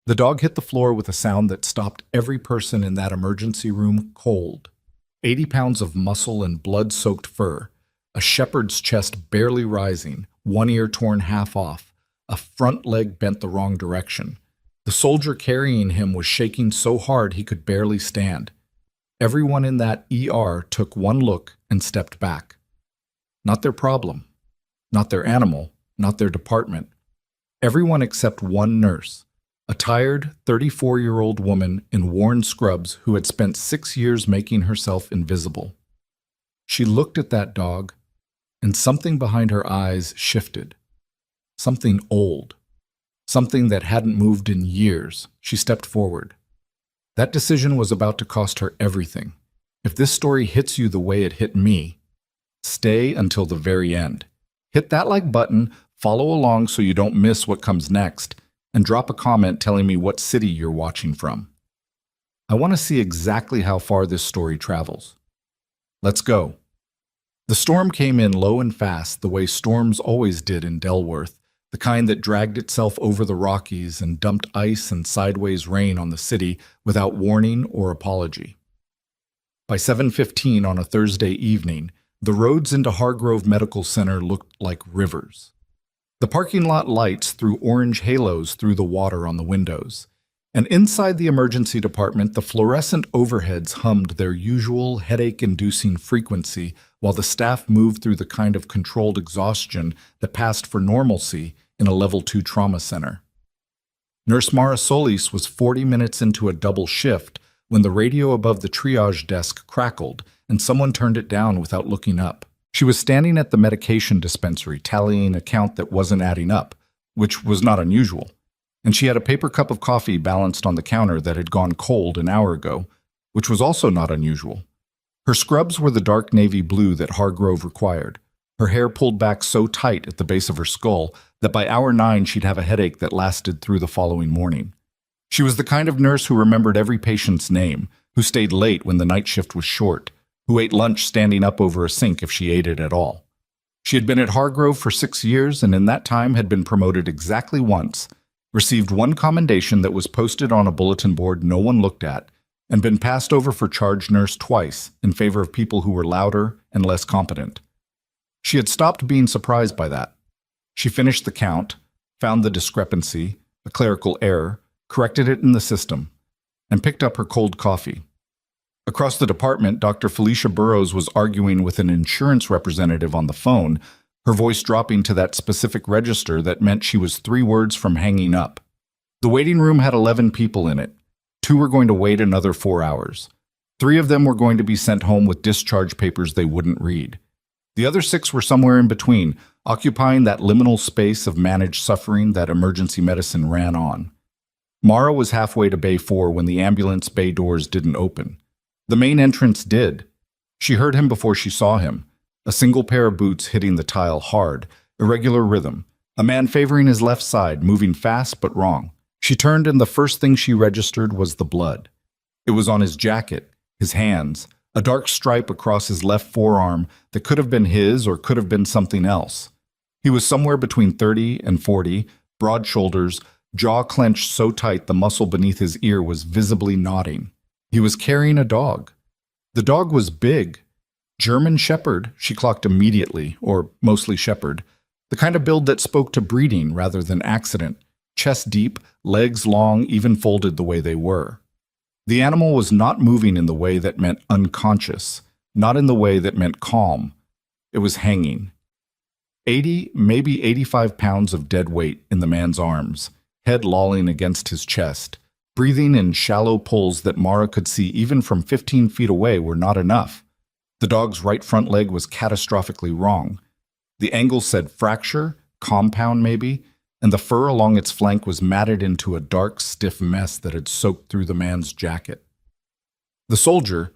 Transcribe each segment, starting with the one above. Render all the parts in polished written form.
The dog hit the floor with a sound that stopped every person in that emergency room cold. 80 pounds of muscle and blood-soaked fur, a shepherd's chest barely rising, one ear torn half off, a front leg bent the wrong direction. The soldier carrying him was shaking so hard he could barely stand. Everyone in that ER took one look and stepped back. Not their problem, not their animal, not their department. Everyone except one nurse, a tired 34-year-old woman in worn scrubs who had spent 6 years making herself invisible. She looked at that dog, and something behind her eyes shifted. Something old. Something that hadn't moved in years. She stepped forward. That decision was about to cost her everything. If this story hits you the way it hit me, stay until the very end. Hit that like button, follow along so you don't miss what comes next, and drop a comment telling me what city you're watching from. I want to see exactly how far this story travels. Let's go. The storm came in low and fast the way storms always did in Delworth, the kind that dragged itself over the Rockies and dumped ice and sideways rain on the city without warning or apology. By 7:15 on a Thursday evening, the roads into Hargrove Medical Center looked like rivers. The parking lot lights threw orange halos through the water on the windows, and inside the emergency department, the fluorescent overheads hummed their usual headache-inducing frequency while the staff moved through the kind of controlled exhaustion that passed for normalcy in a Level 2 trauma center. Nurse Mara Solis was 40 minutes into a double shift when the radio above the triage desk crackled and someone turned it down without looking up. She was standing at the medication dispensary tallying a count that wasn't adding up, which was not unusual, and she had a paper cup of coffee balanced on the counter that had gone cold an hour ago, which was also not unusual. Her scrubs were the dark navy blue that Hargrove required, her hair pulled back so tight at the base of her skull that by hour 9 she'd have a headache that lasted through the following morning. She was the kind of nurse who remembered every patient's name, who stayed late when the night shift was short, who ate lunch standing up over a sink if she ate it at all. She had been at Hargrove for 6 years and in that time had been promoted exactly once, received one commendation that was posted on a bulletin board no one looked at, and been passed over for charge nurse twice in favor of people who were louder and less competent. She had stopped being surprised by that. She finished the count, found the discrepancy, a clerical error, corrected it in the system, and picked up her cold coffee. Across the department, Dr. Felicia Burrows was arguing with an insurance representative on the phone, her voice dropping to that specific register that meant she was 3 words from hanging up. The waiting room had 11 people in it. 2 were going to wait another 4 hours. 3 of them were going to be sent home with discharge papers they wouldn't read. The other 6 were somewhere in between, occupying that liminal space of managed suffering that emergency medicine ran on. Mara was halfway to Bay 4 when the ambulance bay doors didn't open. The main entrance did. She heard him before she saw him, a single pair of boots hitting the tile hard, irregular rhythm, a man favoring his left side, moving fast but wrong. She turned and the first thing she registered was the blood. It was on his jacket, his hands, a dark stripe across his left forearm that could have been his or could have been something else. He was somewhere between 30 and 40, broad shoulders, jaw clenched so tight the muscle beneath his ear was visibly knotting. He was carrying a dog. The dog was big. German Shepherd, she clocked immediately, or mostly Shepherd, the kind of build that spoke to breeding rather than accident, chest deep, legs long, even folded the way they were. The animal was not moving in the way that meant unconscious, not in the way that meant calm. It was hanging. 80, maybe 85 pounds of dead weight in the man's arms, head lolling against his chest. Breathing in shallow pulls that Mara could see even from 15 feet away were not enough. The dog's right front leg was catastrophically wrong. The angle said fracture, compound maybe, and the fur along its flank was matted into a dark, stiff mess that had soaked through the man's jacket. The soldier,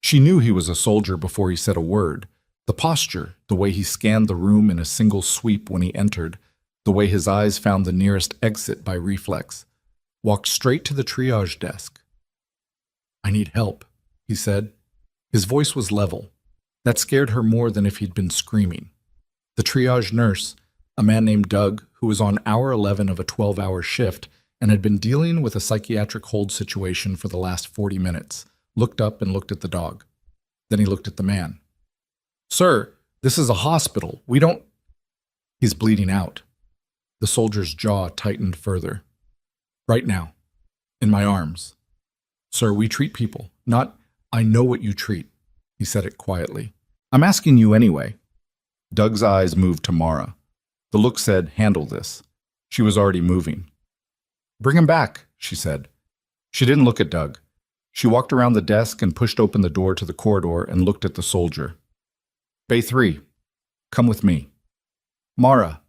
she knew he was a soldier before he said a word. The posture, the way he scanned the room in a single sweep when he entered, the way his eyes found the nearest exit by reflex. Walked straight to the triage desk. "I need help," he said. His voice was level. That scared her more than if he'd been screaming. The triage nurse, a man named Doug, who was on hour 11 of a 12-hour shift and had been dealing with a psychiatric hold situation for the last 40 minutes, looked up and looked at the dog. Then he looked at the man. "Sir, this is a hospital. We don't—" "He's bleeding out." The soldier's jaw tightened further. "Right now. In my arms. Sir, we treat people, not— I know what you treat." He said it quietly. "I'm asking you anyway." Doug's eyes moved to Mara. The look said, "Handle this." She was already moving. "Bring him back," she said. She didn't look at Doug. She walked around the desk and pushed open the door to the corridor and looked at the soldier. "Bay 3, come with me." "Mara."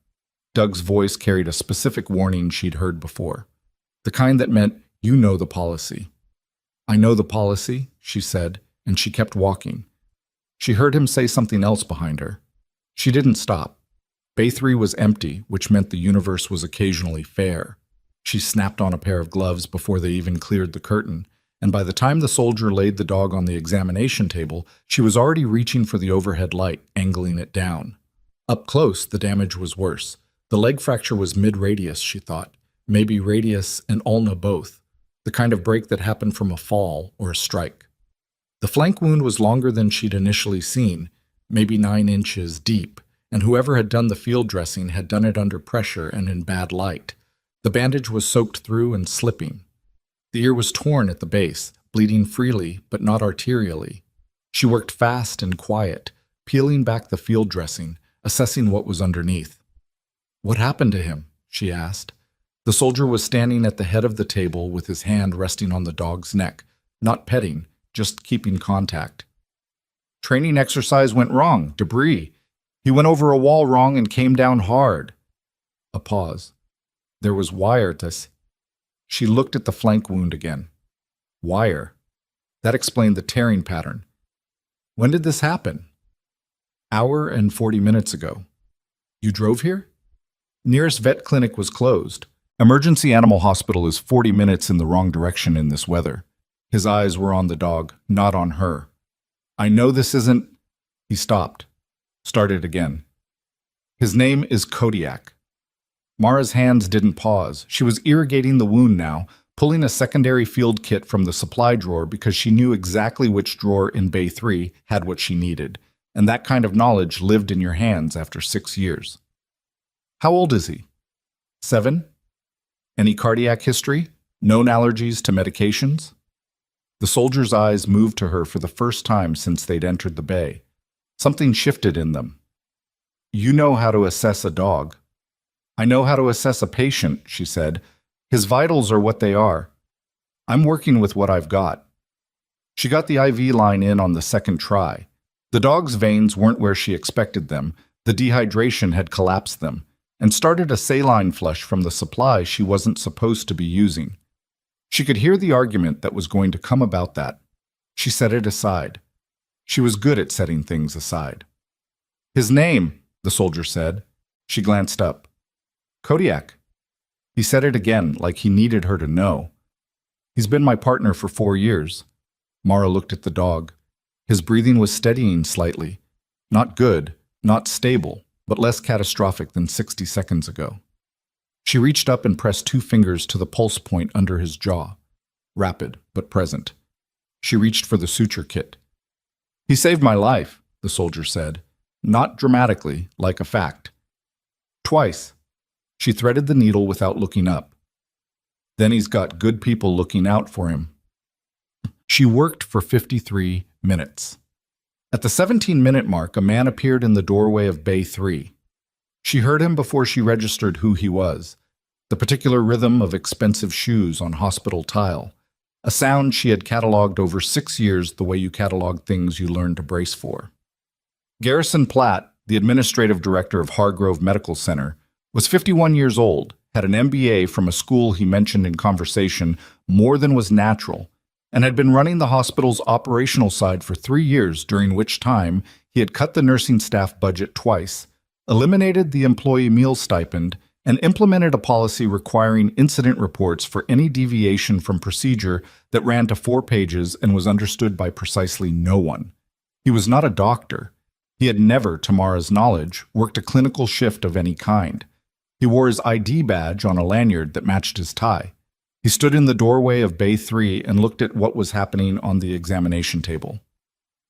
Doug's voice carried a specific warning she'd heard before. The kind that meant, "You know the policy." "I know the policy," she said, and she kept walking. She heard him say something else behind her. She didn't stop. Bay 3 was empty, which meant the universe was occasionally fair. She snapped on a pair of gloves before they even cleared the curtain, and by the time the soldier laid the dog on the examination table, she was already reaching for the overhead light, angling it down. Up close, the damage was worse. The leg fracture was mid-radius, she thought. Maybe radius and ulna both. The kind of break that happened from a fall or a strike. The flank wound was longer than she'd initially seen, maybe 9 inches deep, and whoever had done the field dressing had done it under pressure and in bad light. The bandage was soaked through and slipping. The ear was torn at the base, bleeding freely but not arterially. She worked fast and quiet, peeling back the field dressing, assessing what was underneath. "What happened to him?" she asked. The soldier was standing at the head of the table with his hand resting on the dog's neck, not petting, just keeping contact. "Training exercise went wrong, debris. He went over a wall wrong and came down hard." A pause. There was wire to— She looked at the flank wound again. Wire. That explained the tearing pattern. "When did this happen?" "Hour and 40 minutes ago." "You drove here?" "Nearest vet clinic was closed. Emergency animal hospital is 40 minutes in the wrong direction in this weather." His eyes were on the dog, not on her. "I know this isn't—" He stopped. Started again. "His name is Kodiak." Mara's hands didn't pause. She was irrigating the wound now, pulling a secondary field kit from the supply drawer because she knew exactly which drawer in Bay 3 had what she needed, and that kind of knowledge lived in your hands after 6 years. "How old is he?" 7. "Any cardiac history? Known allergies to medications?" The soldier's eyes moved to her for the first time since they'd entered the bay. Something shifted in them. "You know how to assess a dog." "I know how to assess a patient," she said. "His vitals are what they are. I'm working with what I've got." She got the IV line in on the second try. The dog's veins weren't where she expected them. The dehydration had collapsed them, and started a saline flush from the supply she wasn't supposed to be using. She could hear the argument that was going to come about that. She set it aside. She was good at setting things aside. "His name," the soldier said. She glanced up. "Kodiak." He said it again, like he needed her to know. "He's been my partner for 4 years. Mara looked at the dog. His breathing was steadying slightly. Not good, not stable, but less catastrophic than 60 seconds ago. She reached up and pressed 2 fingers to the pulse point under his jaw. Rapid, but present. She reached for the suture kit. "He saved my life," the soldier said. Not dramatically, like a fact. "Twice." She threaded the needle without looking up. "Then he's got good people looking out for him." She worked for 53 minutes. At the 17-minute mark, a man appeared in the doorway of Bay 3. She heard him before she registered who he was, the particular rhythm of expensive shoes on hospital tile, a sound she had cataloged over 6 years the way you catalog things you learn to brace for. Garrison Platt, the administrative director of Hargrove Medical Center, was 51 years old, had an MBA from a school he mentioned in conversation more than was natural, and had been running the hospital's operational side for 3 years, during which time he had cut the nursing staff budget twice, eliminated the employee meal stipend, and implemented a policy requiring incident reports for any deviation from procedure that ran to 4 pages and was understood by precisely no one. He was not a doctor. He had never, to Mara's knowledge, worked a clinical shift of any kind. He wore his ID badge on a lanyard that matched his tie. He stood in the doorway of Bay 3 and looked at what was happening on the examination table.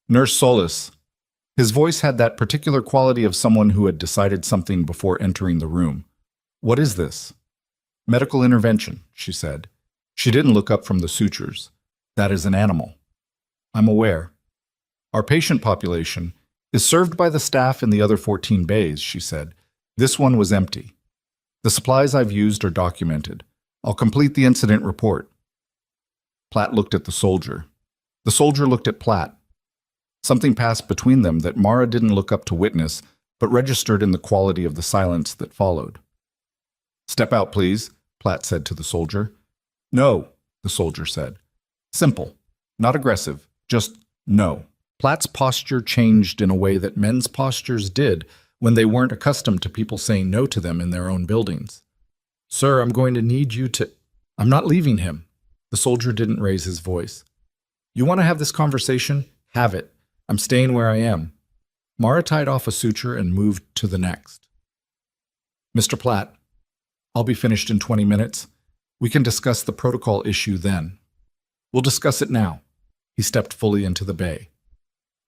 Nurse Solis. His voice had that particular quality of someone who had decided something before entering the room. What is this? Medical intervention, she said. She didn't look up from the sutures. That is an animal. I'm aware. Our patient population is served by the staff in the other 14 bays, she said. This one was empty. The supplies I've used are documented. I'll complete the incident report. Platt looked at the soldier. The soldier looked at Platt. Something passed between them that Mara didn't look up to witness, but registered in the quality of the silence that followed. Step out, please, Platt said to the soldier. No, the soldier said. Simple, not aggressive, just no. Platt's posture changed in a way that men's postures did when they weren't accustomed to people saying no to them in their own buildings. Sir, I'm going to need you to... I'm not leaving him. The soldier didn't raise his voice. You want to have this conversation? Have it. I'm staying where I am. Mara tied off a suture and moved to the next. Mr. Platt, I'll be finished in 20 minutes. We can discuss the protocol issue then. We'll discuss it now. He stepped fully into the bay.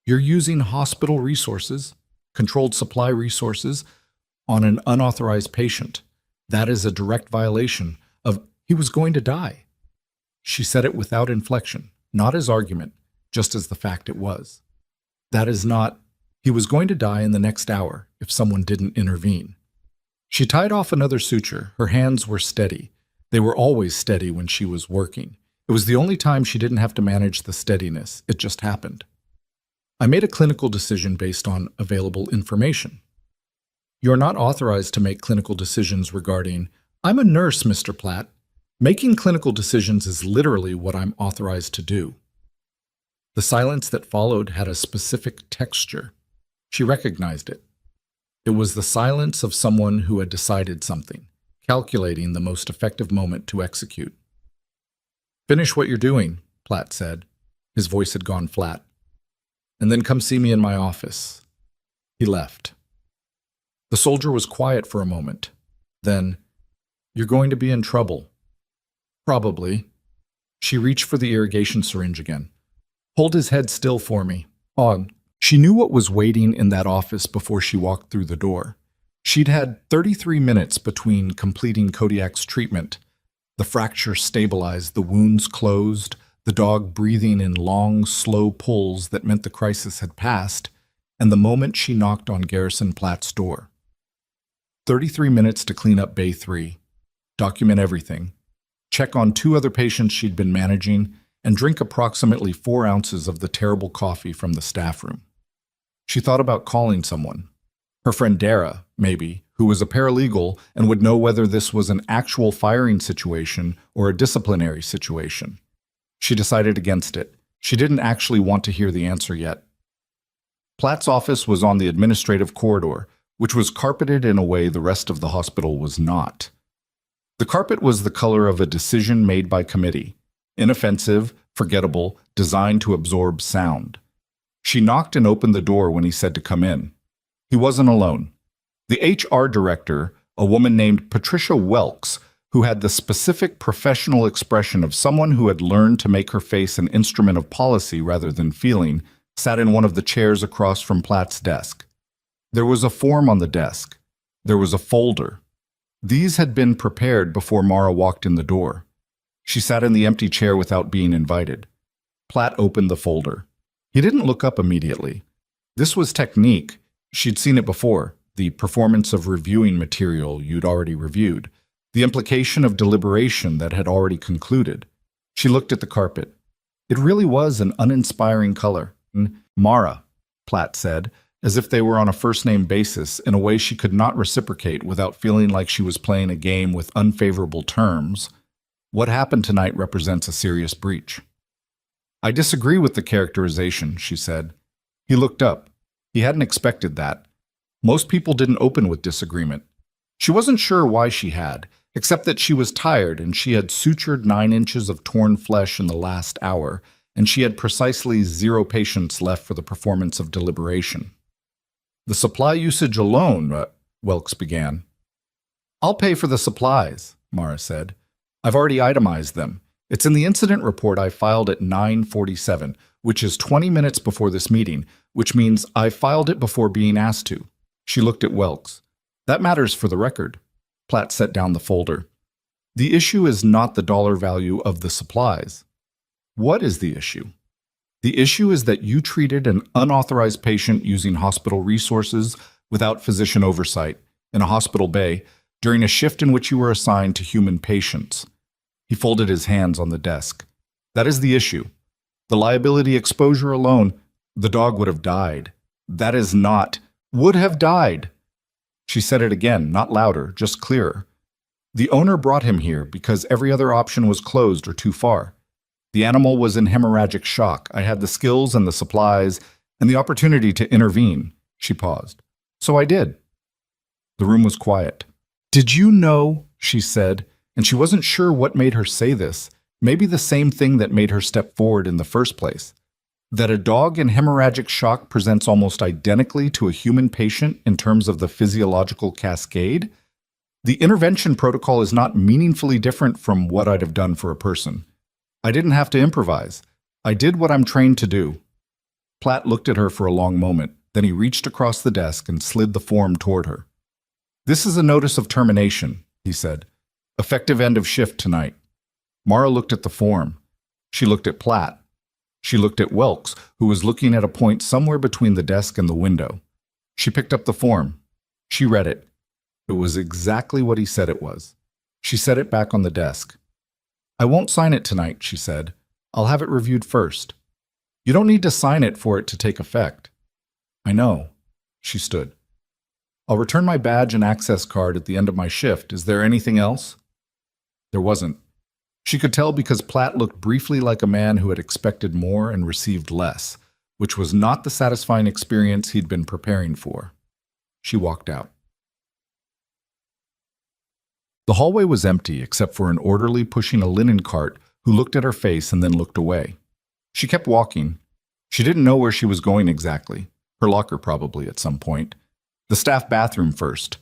You're using hospital resources, controlled supply resources, on an unauthorized patient. That is a direct violation of he was going to die. She said it without inflection, not as argument, just as the fact it was. That is not, he was going to die in the next hour if someone didn't intervene. She tied off another suture. Her hands were steady. They were always steady when she was working. It was the only time she didn't have to manage the steadiness. It just happened. I made a clinical decision based on available information. You're not authorized to make clinical decisions regarding, I'm a nurse, Mr. Platt. Making clinical decisions is literally what I'm authorized to do. The silence that followed had a specific texture. She recognized it. It was the silence of someone who had decided something, calculating the most effective moment to execute. Finish what you're doing, Platt said. His voice had gone flat. And then come see me in my office. He left. The soldier was quiet for a moment. Then, you're going to be in trouble. Probably. She reached for the irrigation syringe again. Hold his head still for me. On. She knew what was waiting in that office before she walked through the door. She'd had 33 minutes between completing Kodiak's treatment. The fracture stabilized, the wounds closed, the dog breathing in long, slow pulls that meant the crisis had passed, and the moment she knocked on Garrison Platt's door. 33 minutes to clean up Bay 3, document everything, check on 2 other patients she'd been managing, and drink approximately 4 ounces of the terrible coffee from the staff room. She thought about calling someone. Her friend Dara, maybe, who was a paralegal and would know whether this was an actual firing situation or a disciplinary situation. She decided against it. She didn't actually want to hear the answer yet. Platt's office was on the administrative corridor, which was carpeted in a way the rest of the hospital was not. The carpet was the color of a decision made by committee. Inoffensive, forgettable, designed to absorb sound. She knocked and opened the door when he said to come in. He wasn't alone. The HR director, a woman named Patricia Welks, who had the specific professional expression of someone who had learned to make her face an instrument of policy rather than feeling, sat in one of the chairs across from Platt's desk. There was a form on the desk. There was a folder. These had been prepared before Mara walked in the door. She sat in the empty chair without being invited. Platt opened the folder. He didn't look up immediately. This was technique. She'd seen it before, the performance of reviewing material you'd already reviewed, the implication of deliberation that had already concluded. She looked at the carpet. It really was an uninspiring color. Mara, Platt said, as if they were on a first-name basis in a way she could not reciprocate without feeling like she was playing a game with unfavorable terms. What happened tonight represents a serious breach. I disagree with the characterization, she said. He looked up. He hadn't expected that. Most people didn't open with disagreement. She wasn't sure why she had, except that she was tired and she had sutured 9 inches of torn flesh in the last hour, and she had precisely 0 patients left for the performance of deliberation. The supply usage alone, Welks began. I'll pay for the supplies, Mara said. I've already itemized them. It's in the incident report I filed at 9:47, which is 20 minutes before this meeting, which means I filed it before being asked to. She looked at Welks. That matters for the record. Platt set down the folder. The issue is not the dollar value of the supplies. What is the issue? The issue is that you treated an unauthorized patient using hospital resources without physician oversight in a hospital bay during a shift in which you were assigned to human patients. He folded his hands on the desk. That is the issue. The liability exposure alone, the dog would have died. That is not, would have died. She said it again, not louder, just clearer. The owner brought him here because every other option was closed or too far. The animal was in hemorrhagic shock. I had the skills and the supplies and the opportunity to intervene. She paused. So I did. The room was quiet. Did you know, she said, and she wasn't sure what made her say this, maybe the same thing that made her step forward in the first place, that a dog in hemorrhagic shock presents almost identically to a human patient in terms of the physiological cascade? The intervention protocol is not meaningfully different from what I'd have done for a person. I didn't have to improvise. I did what I'm trained to do. Platt looked at her for a long moment. Then he reached across the desk and slid the form toward her. This is a notice of termination, he said. Effective end of shift tonight. Mara looked at the form. She looked at Platt. She looked at Welks, who was looking at a point somewhere between the desk and the window. She picked up the form. She read it. It was exactly what he said it was. She set it back on the desk. I won't sign it tonight, she said. I'll have it reviewed first. You don't need to sign it for it to take effect. I know. She stood. I'll return my badge and access card at the end of my shift. Is there anything else? There wasn't. She could tell because Platt looked briefly like a man who had expected more and received less, which was not the satisfying experience he'd been preparing for. She walked out. The hallway was empty except for an orderly pushing a linen cart who looked at her face and then looked away. She kept walking. She didn't know where she was going exactly. Her locker probably at some point. The staff bathroom first.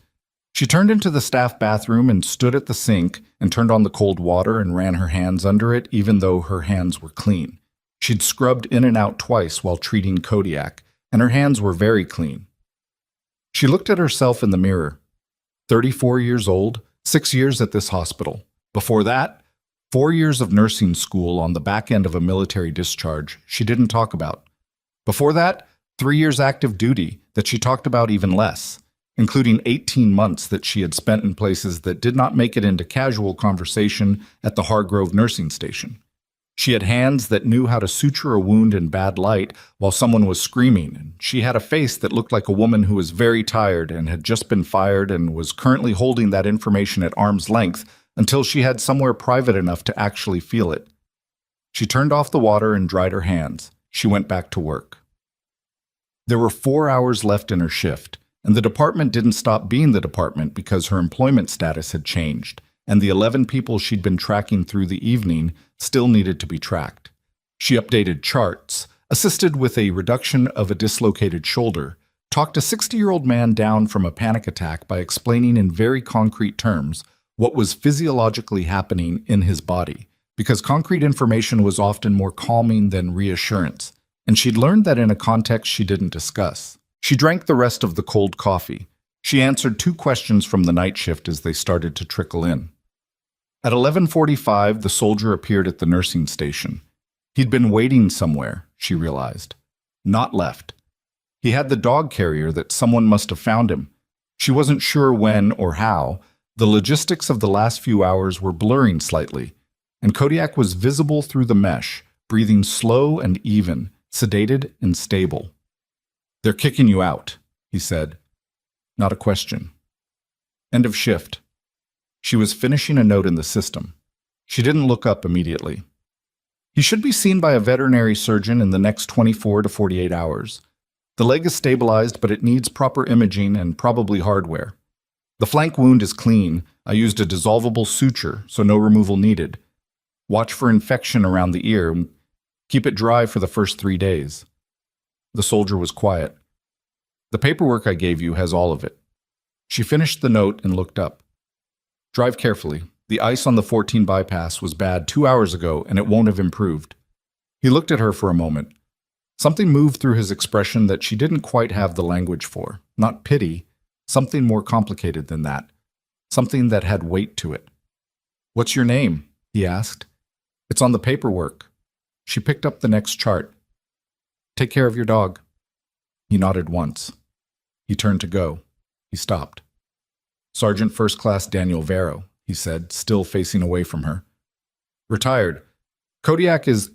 She turned into the staff bathroom and stood at the sink and turned on the cold water and ran her hands under it even though her hands were clean. She'd scrubbed in and out twice while treating Kodiak, and her hands were very clean. She looked at herself in the mirror. 34 years old, 6 years at this hospital. Before that, 4 years of nursing school on the back end of a military discharge she didn't talk about. Before that, 3 years active duty that she talked about even less, including 18 months that she had spent in places that did not make it into casual conversation at the Hargrove nursing station. She had hands that knew how to suture a wound in bad light while someone was screaming, and she had a face that looked like a woman who was very tired and had just been fired and was currently holding that information at arm's length until she had somewhere private enough to actually feel it. She turned off the water and dried her hands. She went back to work. There were 4 hours left in her shift, and the department didn't stop being the department because her employment status had changed, and the 11 people she'd been tracking through the evening still needed to be tracked. She updated charts, assisted with a reduction of a dislocated shoulder, talked a 60-year-old man down from a panic attack by explaining in very concrete terms what was physiologically happening in his body, because concrete information was often more calming than reassurance, and she'd learned that in a context she didn't discuss. She drank the rest of the cold coffee. She answered 2 questions from the night shift as they started to trickle in. At 11:45, the soldier appeared at the nursing station. He'd been waiting somewhere, she realized. Not left. He had the dog carrier that someone must have found him. She wasn't sure when or how. The logistics of the last few hours were blurring slightly, and Kodiak was visible through the mesh, breathing slow and even, sedated and stable. They're kicking you out, he said. Not a question. End of shift. She was finishing a note in the system. She didn't look up immediately. He should be seen by a veterinary surgeon in the next 24 to 48 hours. The leg is stabilized, but it needs proper imaging and probably hardware. The flank wound is clean. I used a dissolvable suture, so no removal needed. Watch for infection around the ear. Keep it dry for the first 3 days. The soldier was quiet. The paperwork I gave you has all of it. She finished the note and looked up. Drive carefully. The ice on the 14 bypass was bad 2 hours ago, and it won't have improved. He looked at her for a moment. Something moved through his expression that she didn't quite have the language for. Not pity, something more complicated than that. Something that had weight to it. "What's your name?" he asked. "It's on the paperwork." She picked up the next chart. "Take care of your dog." He nodded once. He turned to go. He stopped. "Sergeant First Class Daniel Vero," he said, still facing away from her. "Retired. Kodiak is...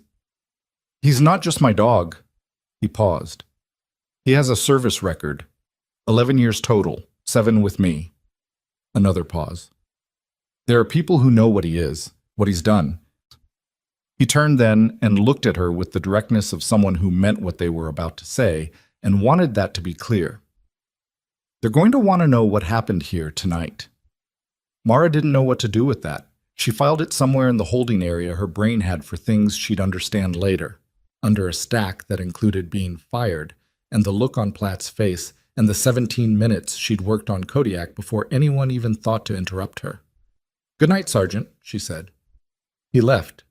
He's not just my dog." He paused. "He has a service record. 11 years total, 7 with me." Another pause. "There are people who know what he is, what he's done." He turned then and looked at her with the directness of someone who meant what they were about to say and wanted that to be clear. "They're going to want to know what happened here tonight." Mara didn't know what to do with that. She filed it somewhere in the holding area her brain had for things she'd understand later, under a stack that included being fired, and the look on Platt's face, and the 17 minutes she'd worked on Kodiak before anyone even thought to interrupt her. "Good night, Sergeant," she said. He left.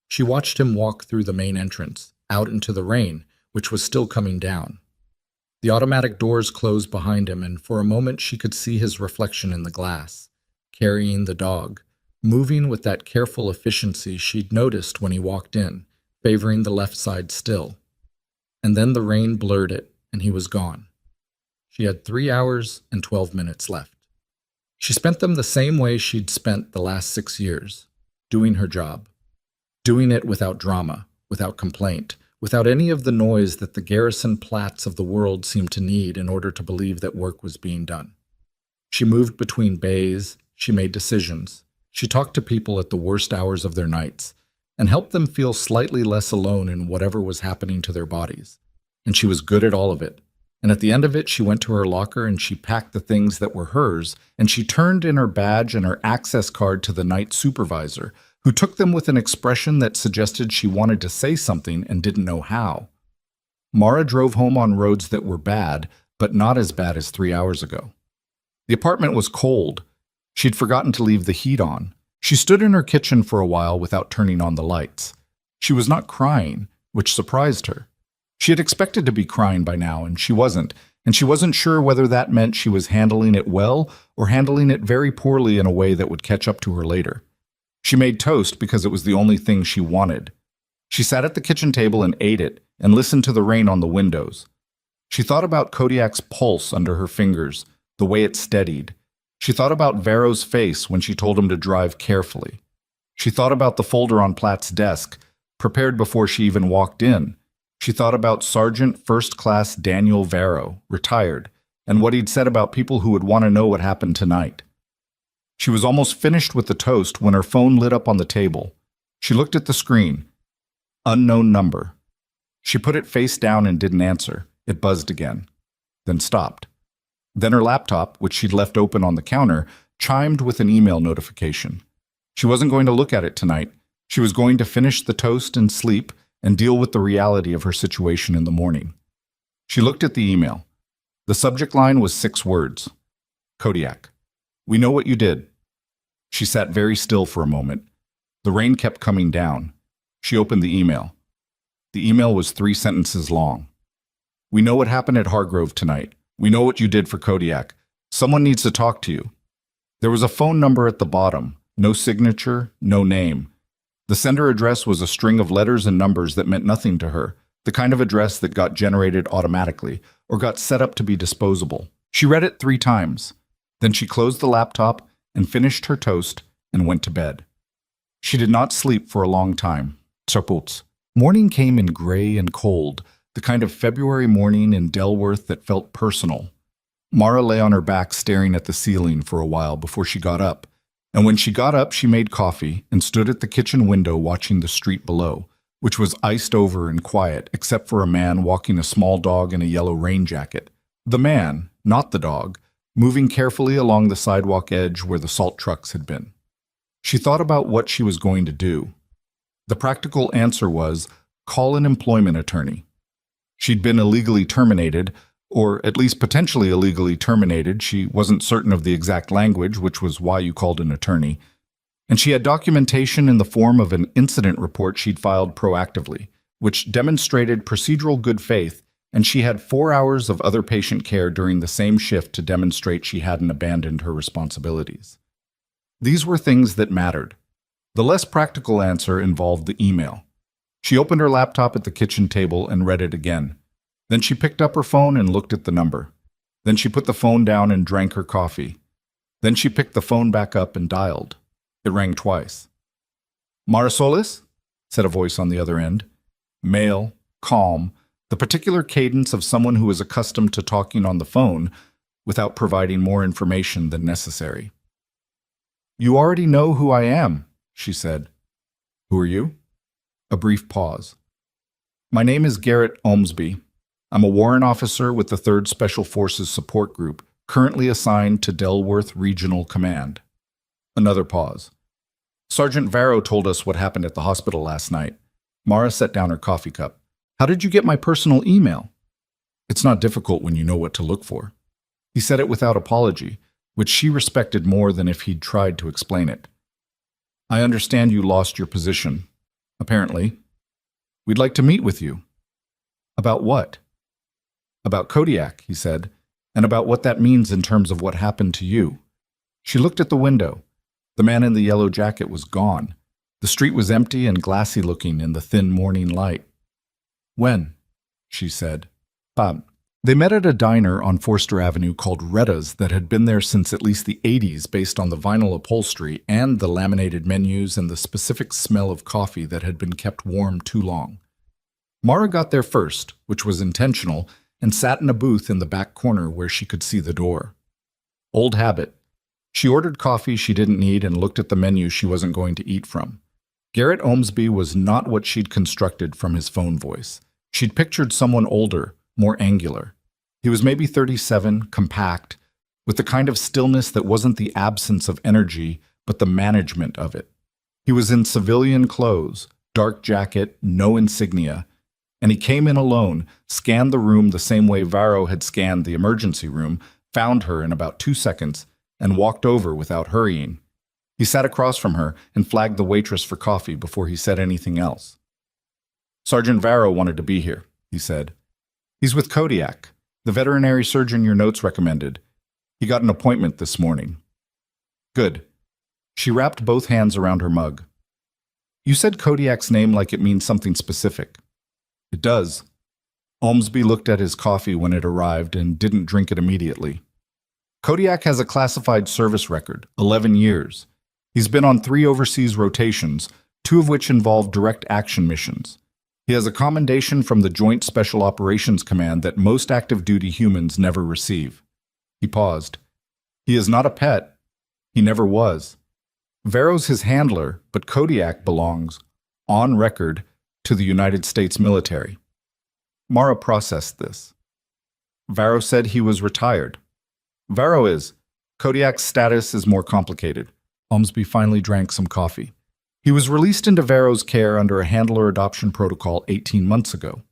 She watched him walk through the main entrance, out into the rain, which was still coming down. The automatic doors closed behind him, and for a moment she could see his reflection in the glass, carrying the dog, moving with that careful efficiency she'd noticed when he walked in, favoring the left side still. And then the rain blurred it, and he was gone. She had 3 hours and 12 minutes left. She spent them the same way she'd spent the last 6 years, doing her job. Doing it without drama, without complaint, without any of the noise that the Garrison Platts of the world seemed to need in order to believe that work was being done. She moved between bays, she made decisions, she talked to people at the worst hours of their nights, and helped them feel slightly less alone in whatever was happening to their bodies. And she was good at all of it. And at the end of it, she went to her locker and she packed the things that were hers, and she turned in her badge and her access card to the night supervisor, who took them with an expression that suggested she wanted to say something and didn't know how. Mara drove home on roads that were bad, but not as bad as 3 hours ago. The apartment was cold. She'd forgotten to leave the heat on. She stood in her kitchen for a while without turning on the lights. She was not crying, which surprised her. She had expected to be crying by now, and she wasn't sure whether that meant she was handling it well or handling it very poorly in a way that would catch up to her later. She made toast because it was the only thing she wanted. She sat at the kitchen table and ate it and listened to the rain on the windows. She thought about Kodiak's pulse under her fingers, the way it steadied. She thought about Vero's face when she told him to drive carefully. She thought about the folder on Platt's desk, prepared before she even walked in. She thought about Sergeant First Class Daniel Vero, retired, and what he'd said about people who would want to know what happened tonight. She was almost finished with the toast when her phone lit up on the table. She looked at the screen. Unknown number. She put it face down and didn't answer. It buzzed again, then stopped. Then her laptop, which she'd left open on the counter, chimed with an email notification. She wasn't going to look at it tonight. She was going to finish the toast and sleep and deal with the reality of her situation in the morning. She looked at the email. The subject line was 6 words. Kodiak. We know what you did. She sat very still for a moment. The rain kept coming down. She opened the email. The email was 3 sentences long. We know what happened at Hargrove tonight. We know what you did for Kodiak. Someone needs to talk to you. There was a phone number at the bottom. No signature, no name. The sender address was a string of letters and numbers that meant nothing to her, the kind of address that got generated automatically or got set up to be disposable. She read it 3 times. Then she closed the laptop and finished her toast and went to bed. She did not sleep for a long time. Tsaputs. Morning came in gray and cold, the kind of February morning in Delworth that felt personal. Mara lay on her back staring at the ceiling for a while before she got up. And when she got up, she made coffee and stood at the kitchen window watching the street below, which was iced over and quiet except for a man walking a small dog in a yellow rain jacket. The man, not the dog, moving carefully along the sidewalk edge where the salt trucks had been. She thought about what she was going to do. The practical answer was, call an employment attorney. She'd been illegally terminated, or at least potentially illegally terminated. She wasn't certain of the exact language, which was why you called an attorney. And she had documentation in the form of an incident report she'd filed proactively, which demonstrated procedural good faith, and she had 4 hours of other patient care during the same shift to demonstrate she hadn't abandoned her responsibilities. These were things that mattered. The less practical answer involved the email. She opened her laptop at the kitchen table and read it again. Then she picked up her phone and looked at the number. Then she put the phone down and drank her coffee. Then she picked the phone back up and dialed. It rang twice. "Mara Solis?" said a voice on the other end. Male, calm, the particular cadence of someone who is accustomed to talking on the phone without providing more information than necessary. "You already know who I am," she said. "Who are you?" A brief pause. "My name is Garrett Ormsby. I'm a warrant officer with the 3rd Special Forces Support Group, currently assigned to Delworth Regional Command." Another pause. "Sergeant Varro told us what happened at the hospital last night." Mara set down her coffee cup. "How did you get my personal email?" "It's not difficult when you know what to look for." He said it without apology, which she respected more than if he'd tried to explain it. "I understand you lost your position. Apparently. We'd like to meet with you." "About what?" "About Kodiak," he said, "and about what that means in terms of what happened to you." She looked at the window. The man in the yellow jacket was gone. The street was empty and glassy looking in the thin morning light. "When?" she said. They met at a diner on Forster Avenue called Retta's that had been there since at least the 80s based on the vinyl upholstery and the laminated menus and the specific smell of coffee that had been kept warm too long. Mara got there first, which was intentional, and sat in a booth in the back corner where she could see the door. Old habit. She ordered coffee she didn't need and looked at the menu she wasn't going to eat from. Garrett Ormsby was not what she'd constructed from his phone voice. She'd pictured someone older, more angular. He was maybe 37, compact, with the kind of stillness that wasn't the absence of energy, but the management of it. He was in civilian clothes, dark jacket, no insignia, and he came in alone, scanned the room the same way Varro had scanned the emergency room, found her in about 2 seconds, and walked over without hurrying. He sat across from her and flagged the waitress for coffee before he said anything else. "Sergeant Varro wanted to be here," he said. "He's with Kodiak, the veterinary surgeon your notes recommended. He got an appointment this morning." "Good." She wrapped both hands around her mug. "You said Kodiak's name like it means something specific." "It does." Ormsby looked at his coffee when it arrived and didn't drink it immediately. "Kodiak has a classified service record, 11 years. He's been on 3 overseas rotations, 2 of which involve direct action missions. He has a commendation from the Joint Special Operations Command that most active-duty humans never receive." He paused. "He is not a pet. He never was. Varro's his handler, but Kodiak belongs, on record, to the United States military." Mara processed this. "Varro said he was retired." "Varro is. Kodiak's status is more complicated." Ormsby finally drank some coffee. "He was released into Varro's care under a handler adoption protocol 18 months ago.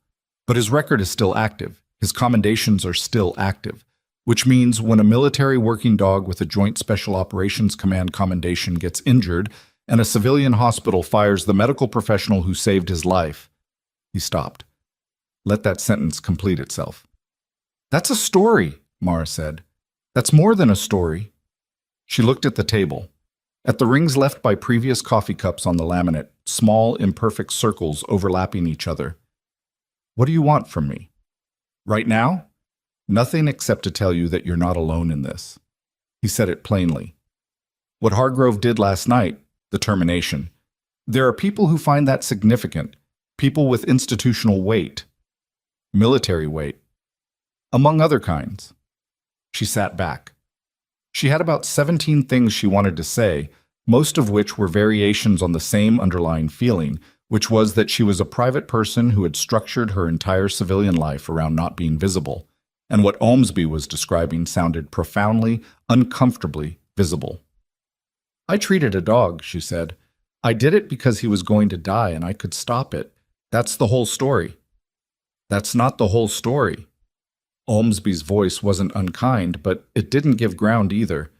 But his record is still active. His commendations are still active, which means when a military working dog with a Joint Special Operations Command commendation gets injured and a civilian hospital fires the medical professional who saved his life." He stopped. Let that sentence complete itself. "That's a story," Mara said. "That's more than a story." She looked at the table. At the rings left by previous coffee cups on the laminate, small, imperfect circles overlapping each other. "What do you want from me?" "Right now? Nothing except to tell you that you're not alone in this." He said it plainly. "What Hargrove did last night, the termination, there are people who find that significant, people with institutional weight, military weight, among other kinds." She sat back. She had about 17 things she wanted to say, most of which were variations on the same underlying feeling, which was that she was a private person who had structured her entire civilian life around not being visible, and what Ormsby was describing sounded profoundly, uncomfortably visible. "I treated a dog," she said. "I did it because he was going to die and I could stop it. That's the whole story." "That's not the whole story." Ormsby's voice wasn't unkind, but it didn't give ground either.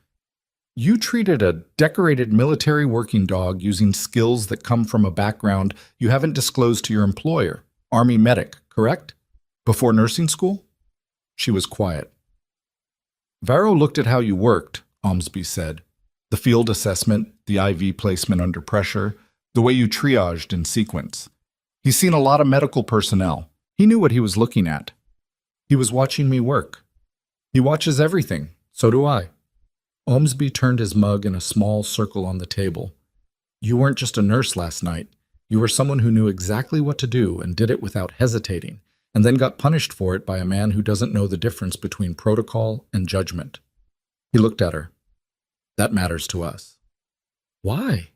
You treated a decorated military working dog using skills that come from a background you haven't disclosed to your employer. Army medic, correct? Before nursing school? She was quiet. Varro looked at how you worked, Ormsby said. The field assessment, the IV placement under pressure, the way you triaged in sequence. He's seen a lot of medical personnel. He knew what he was looking at. He was watching me work. He watches everything. So do I. Ormsby turned his mug in a small circle on the table. You weren't just a nurse last night. You were someone who knew exactly what to do and did it without hesitating, and then got punished for it by a man who doesn't know the difference between protocol and judgment. He looked at her. That matters to us. Why?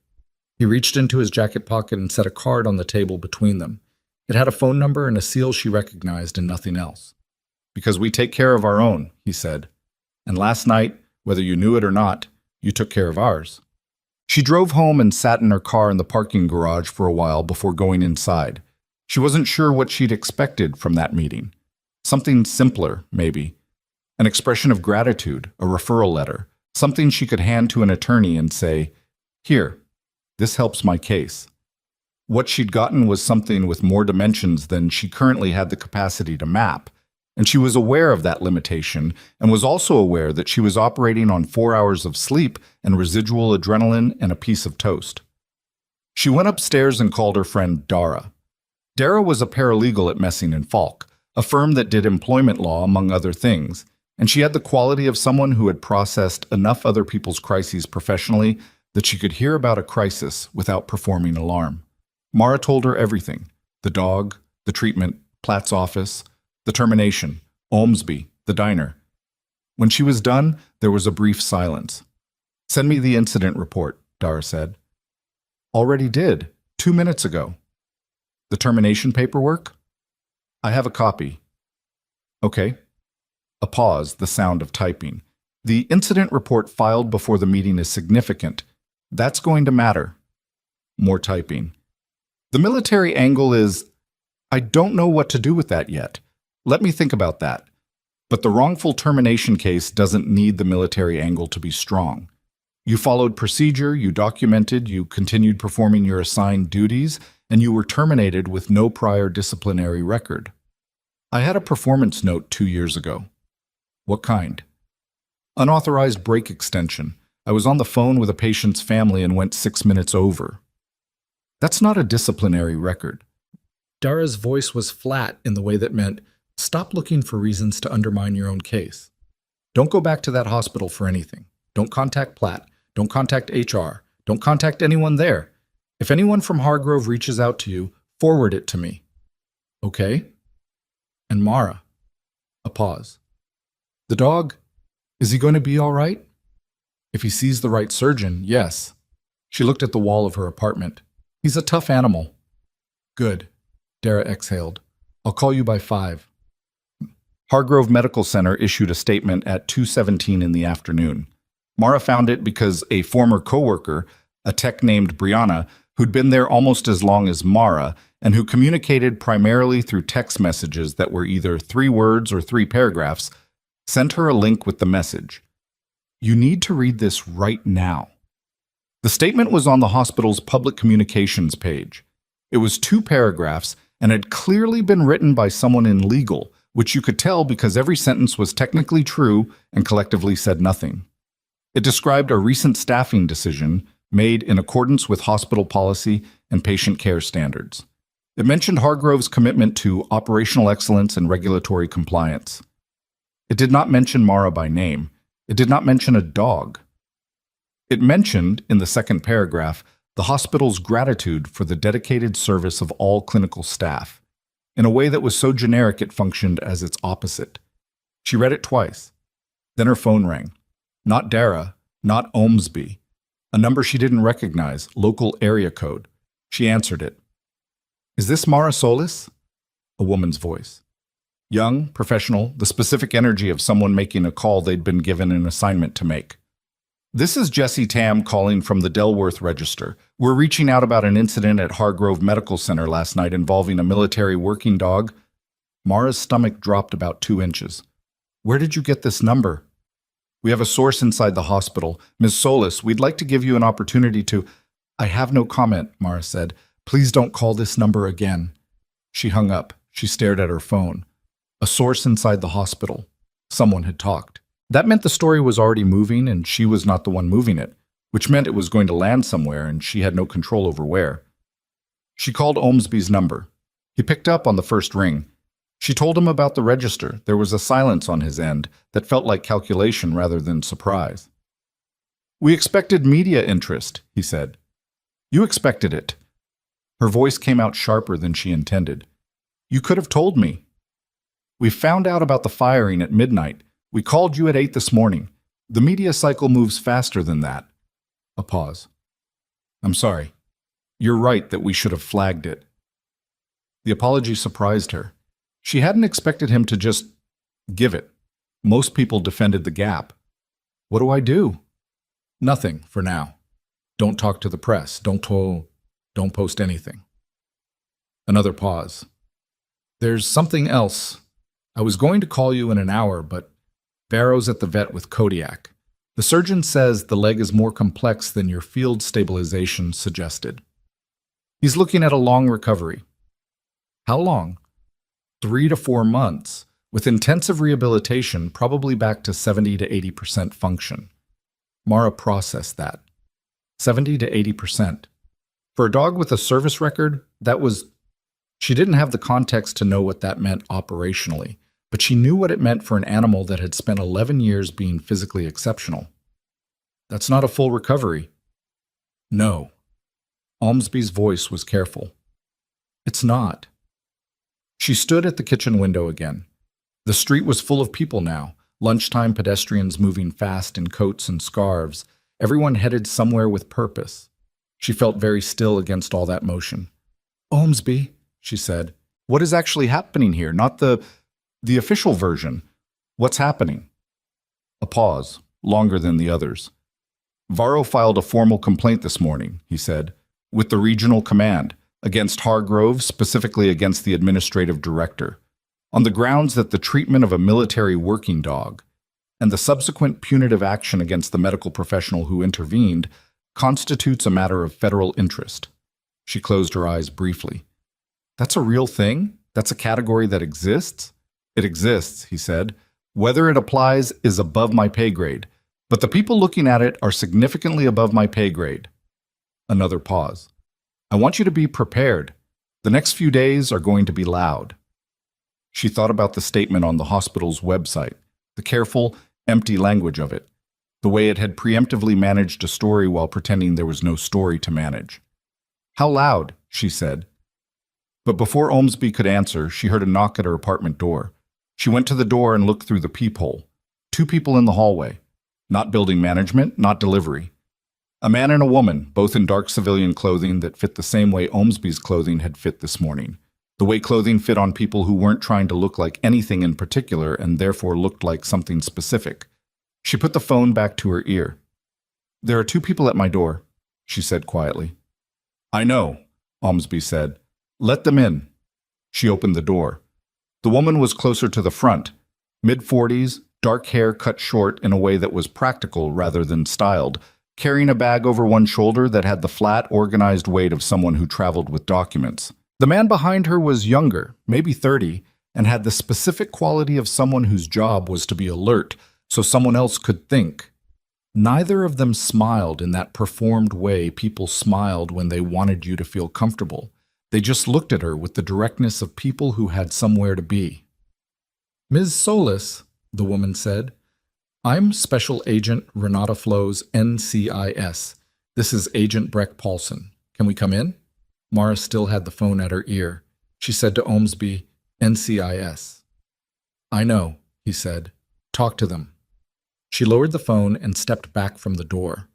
He reached into his jacket pocket and set a card on the table between them. It had a phone number and a seal she recognized and nothing else. Because we take care of our own, he said. And last night, whether you knew it or not, you took care of ours. She drove home and sat in her car in the parking garage for a while before going inside. She wasn't sure what she'd expected from that meeting. Something simpler, maybe. An expression of gratitude, a referral letter, something she could hand to an attorney and say, "Here, this helps my case." What she'd gotten was something with more dimensions than she currently had the capacity to map, and she was aware of that limitation and was also aware that she was operating on 4 hours of sleep and residual adrenaline and a piece of toast. She went upstairs and called her friend Dara. Dara was a paralegal at Messing and Falk, a firm that did employment law among other things, and she had the quality of someone who had processed enough other people's crises professionally that she could hear about a crisis without performing alarm. Mara told her everything: the dog, the treatment, Platt's office, the termination, Ormsby, the diner. When she was done, there was a brief silence. "Send me the incident report," Dara said. "Already did, 2 minutes ago." "The termination paperwork?" "I have a copy." "Okay." A pause, the sound of typing. "The incident report filed before the meeting is significant. That's going to matter." More typing. "The military angle is... I don't know what to do with that yet. Let me think about that. But the wrongful termination case doesn't need the military angle to be strong. You followed procedure, you documented, you continued performing your assigned duties, and you were terminated with no prior disciplinary record. I had a performance note 2 years ago." "What kind?" "Unauthorized break extension. I was on the phone with a patient's family and went 6 minutes over." "That's not a disciplinary record." Dara's voice was flat in the way that meant, stop looking for reasons to undermine your own case. Don't go back to that hospital for anything. Don't contact Platt. Don't contact HR. Don't contact anyone there. If anyone from Hargrove reaches out to you, forward it to me. Okay? And Mara. A pause. "The dog, is he going to be all right?" "If he sees the right surgeon, yes." She looked at the wall of her apartment. "He's a tough animal." "Good." Dara exhaled. "I'll call you by 5. Hargrove Medical Center issued a statement at 2:17 in the afternoon. Mara found it because a former coworker, a tech named Brianna, who'd been there almost as long as Mara, and who communicated primarily through text messages that were either 3 words or 3 paragraphs, sent her a link with the message. "You need to read this right now." The statement was on the hospital's public communications page. It was 2 paragraphs and had clearly been written by someone in legal, which you could tell because every sentence was technically true and collectively said nothing. It described a recent staffing decision made in accordance with hospital policy and patient care standards. It mentioned Hargrove's commitment to operational excellence and regulatory compliance. It did not mention Mara by name. It did not mention a dog. It mentioned, in the second paragraph, the hospital's gratitude for the dedicated service of all clinical staff, in a way that was so generic it functioned as its opposite. She read it twice. Then her phone rang. Not Dara, not Ormsby. A number she didn't recognize, local area code. She answered it. "Is this Mara Solis?" A woman's voice. Young, professional, the specific energy of someone making a call they'd been given an assignment to make. "This is Jesse Tam calling from the Delworth Register. We're reaching out about an incident at Hargrove Medical Center last night involving a military working dog." Mara's stomach dropped about 2 inches. "Where did you get this number?" We have a source inside the hospital. Ms. Solis, we'd like to give you an opportunity to... I have no comment, Mara said. Please don't call this number again. She hung up. She stared at her phone. A source inside the hospital. Someone had talked. That meant the story was already moving and she was not the one moving it, which meant it was going to land somewhere and she had no control over where. She called Ormsby's number. He picked up on the first ring. She told him about the register. There was a silence on his end that felt like calculation rather than surprise. We expected media interest, he said. You expected it. Her voice came out sharper than she intended. You could have told me. We found out about the firing at midnight. We called you at 8 this morning. The media cycle moves faster than that. A pause. I'm sorry. You're right that we should have flagged it. The apology surprised her. She hadn't expected him to just give it. Most people defended the gap. What do I do? Nothing for now. Don't talk to the press. Don't post anything. Another pause. There's something else. I was going to call you in an hour, but Barrow's at the vet with Kodiak. The surgeon says the leg is more complex than your field stabilization suggested. He's looking at a long recovery. How long? 3 to 4 months, with intensive rehabilitation, probably back to 70 to 80% function. Mara processed that. 70 to 80%. For a dog with a service record, that was... She didn't have the context to know what that meant operationally, but she knew what it meant for an animal that had spent 11 years being physically exceptional. That's not a full recovery. No. Ormsby's voice was careful. It's not. She stood at the kitchen window again. The street was full of people now, lunchtime pedestrians moving fast in coats and scarves, everyone headed somewhere with purpose. She felt very still against all that motion. Ormsby, she said, what is actually happening here? Not the official version. What's happening? A pause, longer than the others. Varro filed a formal complaint this morning, he said, with the regional command, against Hargrove, specifically against the administrative director, on the grounds that the treatment of a military working dog and the subsequent punitive action against the medical professional who intervened constitutes a matter of federal interest. She closed her eyes briefly. That's a real thing? That's a category that exists? It exists, he said. Whether it applies is above my pay grade, but the people looking at it are significantly above my pay grade. Another pause. I want you to be prepared. The next few days are going to be loud. She thought about the statement on the hospital's website, the careful, empty language of it, the way it had preemptively managed a story while pretending there was no story to manage. How loud? She said. But before Ormsby could answer, she heard a knock at her apartment door. She went to the door and looked through the peephole. 2 people in the hallway. Not building management, not delivery. A man and a woman, both in dark civilian clothing that fit the same way Ormsby's clothing had fit this morning. The way clothing fit on people who weren't trying to look like anything in particular and therefore looked like something specific. She put the phone back to her ear. There are 2 people at my door, she said quietly. I know, Ormsby said. Let them in. She opened the door. The woman was closer to the front, mid-40s, dark hair cut short in a way that was practical rather than styled, carrying a bag over one shoulder that had the flat, organized weight of someone who traveled with documents. The man behind her was younger, maybe 30, and had the specific quality of someone whose job was to be alert so someone else could think. Neither of them smiled in that performed way people smiled when they wanted you to feel comfortable. They just looked at her with the directness of people who had somewhere to be. Ms. Solis, the woman said, I'm Special Agent Renata Flo's NCIS. This is Agent Breck Paulson. Can we come in? Mara still had the phone at her ear. She said to Ormsby, NCIS. I know, he said. Talk to them. She lowered the phone and stepped back from the door.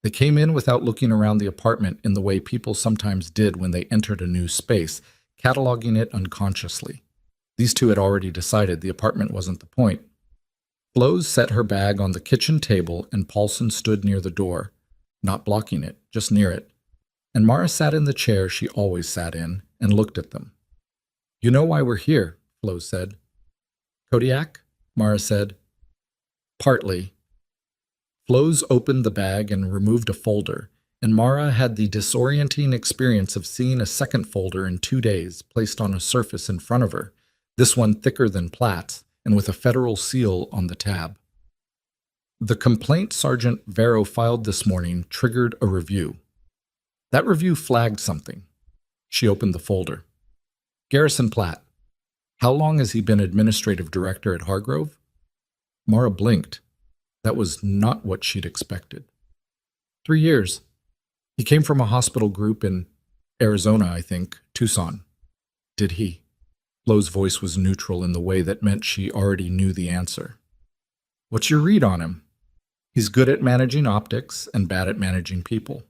They came in without looking around the apartment in the way people sometimes did when they entered a new space, cataloging it unconsciously. These 2 had already decided the apartment wasn't the point. Flo's set her bag on the kitchen table and Paulson stood near the door, not blocking it, just near it. And Mara sat in the chair she always sat in and looked at them. You know why we're here, Flo said. Kodiak? Mara said. Partly, Flows opened the bag and removed a folder, and Mara had the disorienting experience of seeing a second folder in 2 days placed on a surface in front of her, this one thicker than Platt's and with a federal seal on the tab. The complaint Sergeant Vero filed this morning triggered a review. That review flagged something. She opened the folder. Garrison Platt. How long has he been administrative director at Hargrove? Mara blinked. That was not what she'd expected. 3 years. He came from a hospital group in Arizona, I think, Tucson. Did he? Flo's voice was neutral in the way that meant she already knew the answer. What's your read on him? He's good at managing optics and bad at managing people.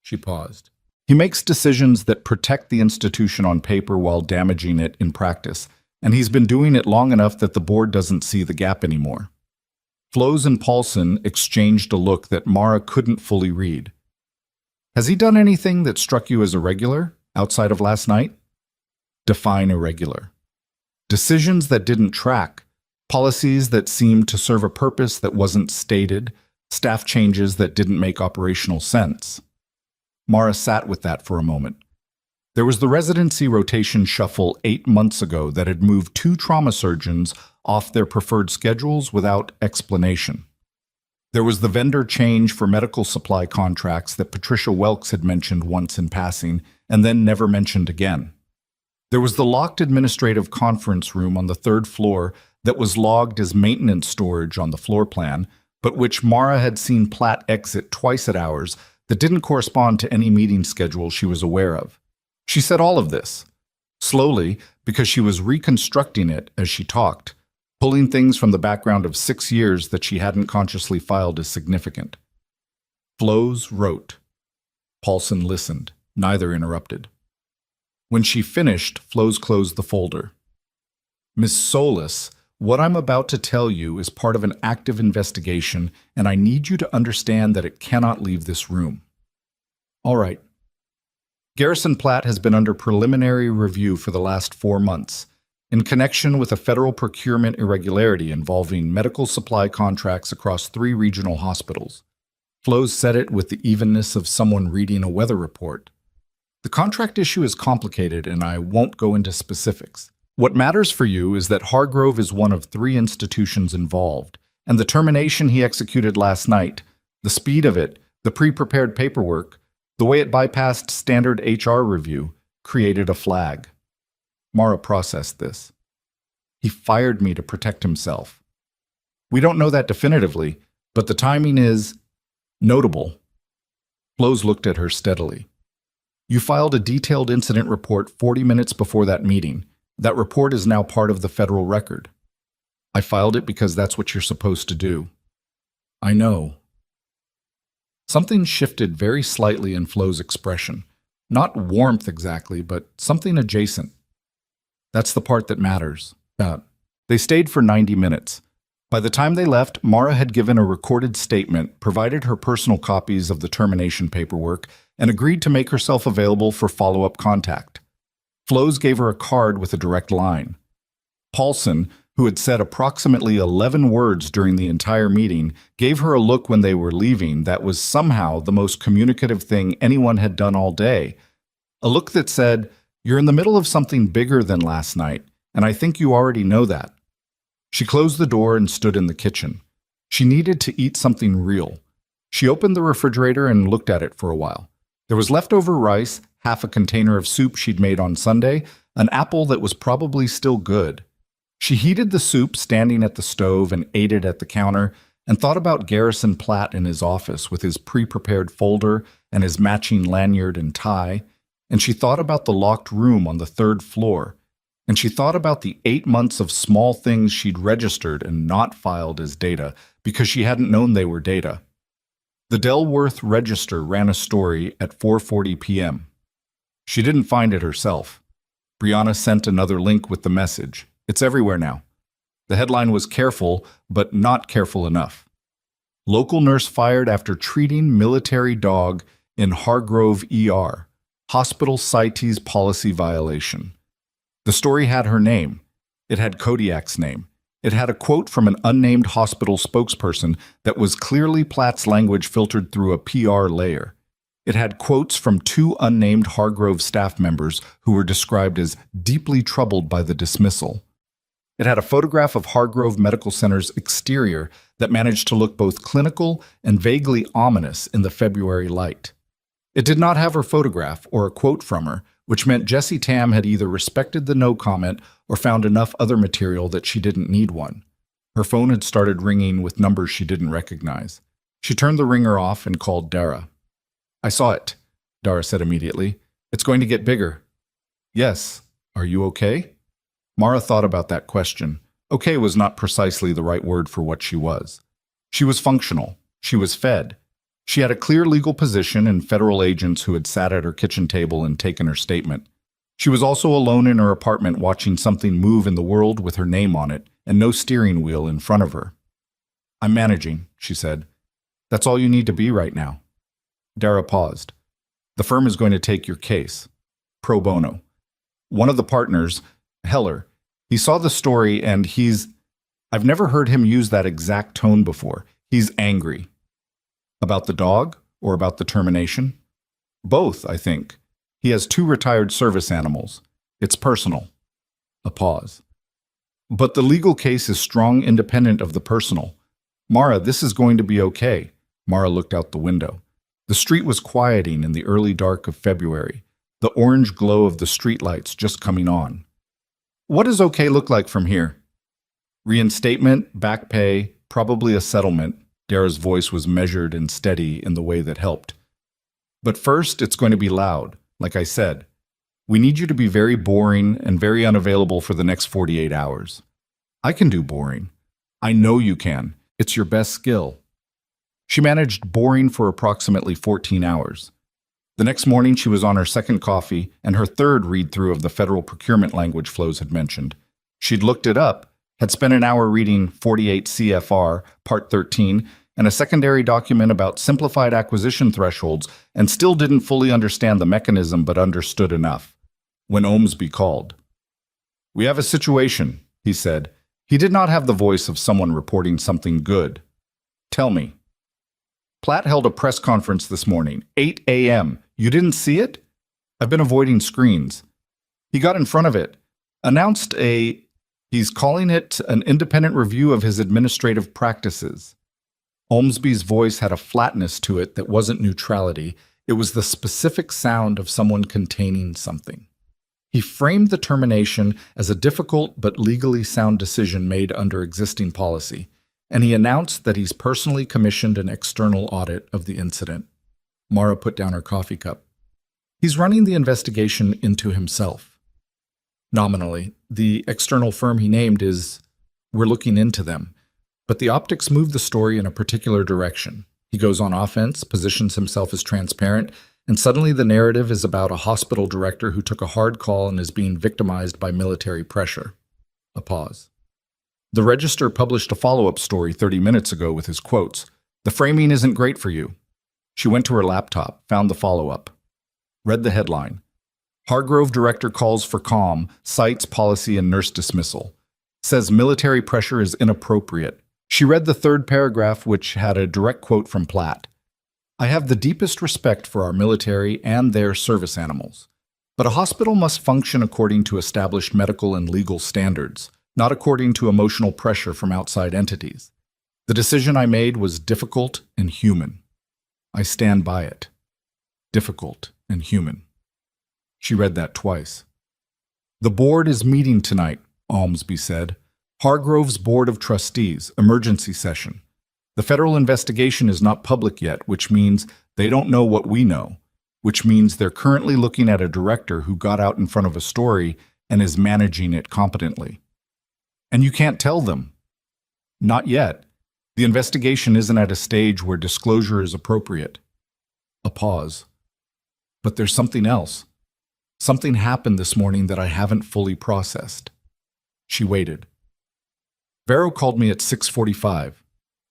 She paused. He makes decisions that protect the institution on paper while damaging it in practice, and he's been doing it long enough that the board doesn't see the gap anymore. Flows and Paulson exchanged a look that Mara couldn't fully read. Has he done anything that struck you as irregular, outside of last night? Define irregular. Decisions that didn't track, policies that seemed to serve a purpose that wasn't stated, staff changes that didn't make operational sense. Mara sat with that for a moment. There was the residency rotation shuffle 8 months ago that had moved 2 trauma surgeons off their preferred schedules without explanation. There was the vendor change for medical supply contracts that Patricia Welks had mentioned once in passing and then never mentioned again. There was the locked administrative conference room on the 3rd floor that was logged as maintenance storage on the floor plan, but which Mara had seen Platt exit twice at hours that didn't correspond to any meeting schedule she was aware of. She said all of this, slowly, because she was reconstructing it as she talked, pulling things from the background of 6 years that she hadn't consciously filed as significant. Flows wrote. Paulson listened, neither interrupted. When she finished, Flows closed the folder. Miss Solis, what I'm about to tell you is part of an active investigation, and I need you to understand that it cannot leave this room. All right. Garrison Platt has been under preliminary review for the last 4 months, in connection with a federal procurement irregularity involving medical supply contracts across 3 regional hospitals. Flows said it with the evenness of someone reading a weather report. The contract issue is complicated, and I won't go into specifics. What matters for you is that Hargrove is one of 3 institutions involved, and the termination he executed last night, the speed of it, the pre-prepared paperwork, the way it bypassed standard HR review, created a flag. Mara processed this. He fired me to protect himself. We don't know that definitively, but the timing is notable. Flows looked at her steadily. You filed a detailed incident report 40 minutes before that meeting. That report is now part of the federal record. I filed it because that's what you're supposed to do. I know. Something shifted very slightly in Flo's expression. Not warmth exactly, but something adjacent. That's the part that matters. They stayed for 90 minutes. By the time they left, Mara had given a recorded statement, provided her personal copies of the termination paperwork, and agreed to make herself available for follow-up contact. Flows gave her a card with a direct line. Paulson, who had said approximately 11 words during the entire meeting, gave her a look when they were leaving that was somehow the most communicative thing anyone had done all day. A look that said, "You're in the middle of something bigger than last night, and I think you already know that." She closed the door and stood in the kitchen. She needed to eat something real. She opened the refrigerator and looked at it for a while. There was leftover rice, half a container of soup she'd made on Sunday, an apple that was probably still good. She heated the soup standing at the stove and ate it at the counter, and thought about Garrison Platt in his office with his pre-prepared folder and his matching lanyard and tie, and she thought about the locked room on the 3rd floor, and she thought about the 8 months of small things she'd registered and not filed as data because she hadn't known they were data. The Delworth Register ran a story at 4:40 p.m. She didn't find it herself. Brianna sent another link with the message. It's everywhere now. The headline was careful, but not careful enough. Local nurse fired after treating military dog in Hargrove ER. Hospital cites policy violation. The story had her name. It had Kodiak's name. It had a quote from an unnamed hospital spokesperson that was clearly Platt's language filtered through a PR layer. It had quotes from two unnamed Hargrove staff members who were described as deeply troubled by the dismissal. It had a photograph of Hargrove Medical Center's exterior that managed to look both clinical and vaguely ominous in the February light. It did not have her photograph or a quote from her, which meant Jessie Tam had either respected the no comment or found enough other material that she didn't need one. Her phone had started ringing with numbers she didn't recognize. She turned the ringer off and called Dara. "I saw it," Dara said immediately. "It's going to get bigger." "Yes. Are you okay?" Mara thought about that question. Okay was not precisely the right word for what she was. She was functional. She was fed. She had a clear legal position and federal agents who had sat at her kitchen table and taken her statement. She was also alone in her apartment watching something move in the world with her name on it and no steering wheel in front of her. "I'm managing," she said. "That's all you need to be right now." Dara paused. "The firm is going to take your case. Pro bono." One of the partners, Heller, he saw the story and I've never heard him use that exact tone before. He's angry. About the dog or about the termination? Both, I think. He has 2 retired service animals. It's personal. A pause. But the legal case is strong independent of the personal. Mara, this is going to be okay. Mara looked out the window. The street was quieting in the early dark of February, the orange glow of the streetlights just coming on. "What does okay look like from here?" "Reinstatement, back pay, probably a settlement." Dara's voice was measured and steady in the way that helped. "But first, it's going to be loud, like I said. We need you to be very boring and very unavailable for the next 48 hours. I can do boring. I know you can. It's your best skill." She managed boring for approximately 14 hours. The next morning, she was on her second coffee and her third read-through of the federal procurement language Flows had mentioned. She'd looked it up, had spent an hour reading 48 CFR, Part 13, and a secondary document about simplified acquisition thresholds, and still didn't fully understand the mechanism but understood enough. When Ormsby called. "We have a situation," he said. He did not have the voice of someone reporting something good. "Tell me." "Platt held a press conference this morning, 8 a.m. You didn't see it?" "I've been avoiding screens." "He got in front of it. Announced he's calling it an independent review of his administrative practices." Ormsby's voice had a flatness to it that wasn't neutrality. It was the specific sound of someone containing something. He framed the termination as a difficult but legally sound decision made under existing policy, and he announced that he's personally commissioned an external audit of the incident. Mara put down her coffee cup. "He's running the investigation into himself. Nominally, the external firm he named we're looking into them. But the optics move the story in a particular direction. He goes on offense, positions himself as transparent, and suddenly the narrative is about a hospital director who took a hard call and is being victimized by military pressure." A pause. "The Register published a follow-up story 30 minutes ago with his quotes. The framing isn't great for you." She went to her laptop, found the follow-up. Read the headline. "Hargrove director calls for calm, cites policy and nurse dismissal. Says military pressure is inappropriate." She read the third paragraph, which had a direct quote from Platt. "I have the deepest respect for our military and their service animals. But a hospital must function according to established medical and legal standards, not according to emotional pressure from outside entities. The decision I made was difficult and human. I stand by it. Difficult and human." She read that twice. "The board is meeting tonight," Ormsby said. "Hargrove's Board of Trustees, emergency session. The federal investigation is not public yet, which means they don't know what we know, which means they're currently looking at a director who got out in front of a story and is managing it competently. And you can't tell them." "Not yet. The investigation isn't at a stage where disclosure is appropriate." A pause. "But there's something else. Something happened this morning that I haven't fully processed." She waited. "Vero called me at 6:45,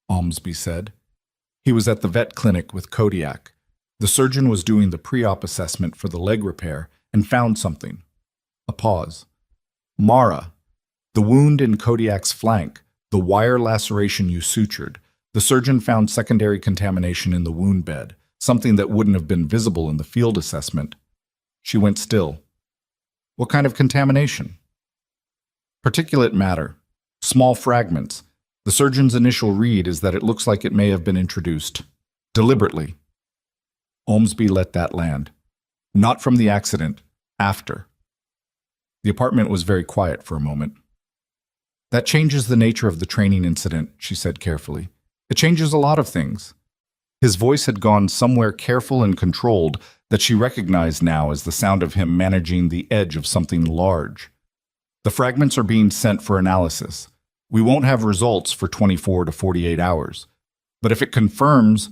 Ormsby said. He was at the vet clinic with Kodiak. The surgeon was doing the pre-op assessment for the leg repair and found something. A pause. "Mara, the wound in Kodiak's flank, The wire laceration you sutured. The surgeon found secondary contamination in the wound bed, something that wouldn't have been visible in the field assessment. She went still. What kind of contamination? Particulate matter. Small fragments. The surgeon's initial read is that it looks like it may have been introduced. Deliberately. Ormsby let that land. Not from the accident. After. The apartment was very quiet for a moment. That changes the nature of the training incident, she said carefully. It changes a lot of things. His voice had gone somewhere careful and controlled that she recognized now as the sound of him managing the edge of something large. The fragments are being sent for analysis. We won't have results for 24 to 48 hours. But if it confirms,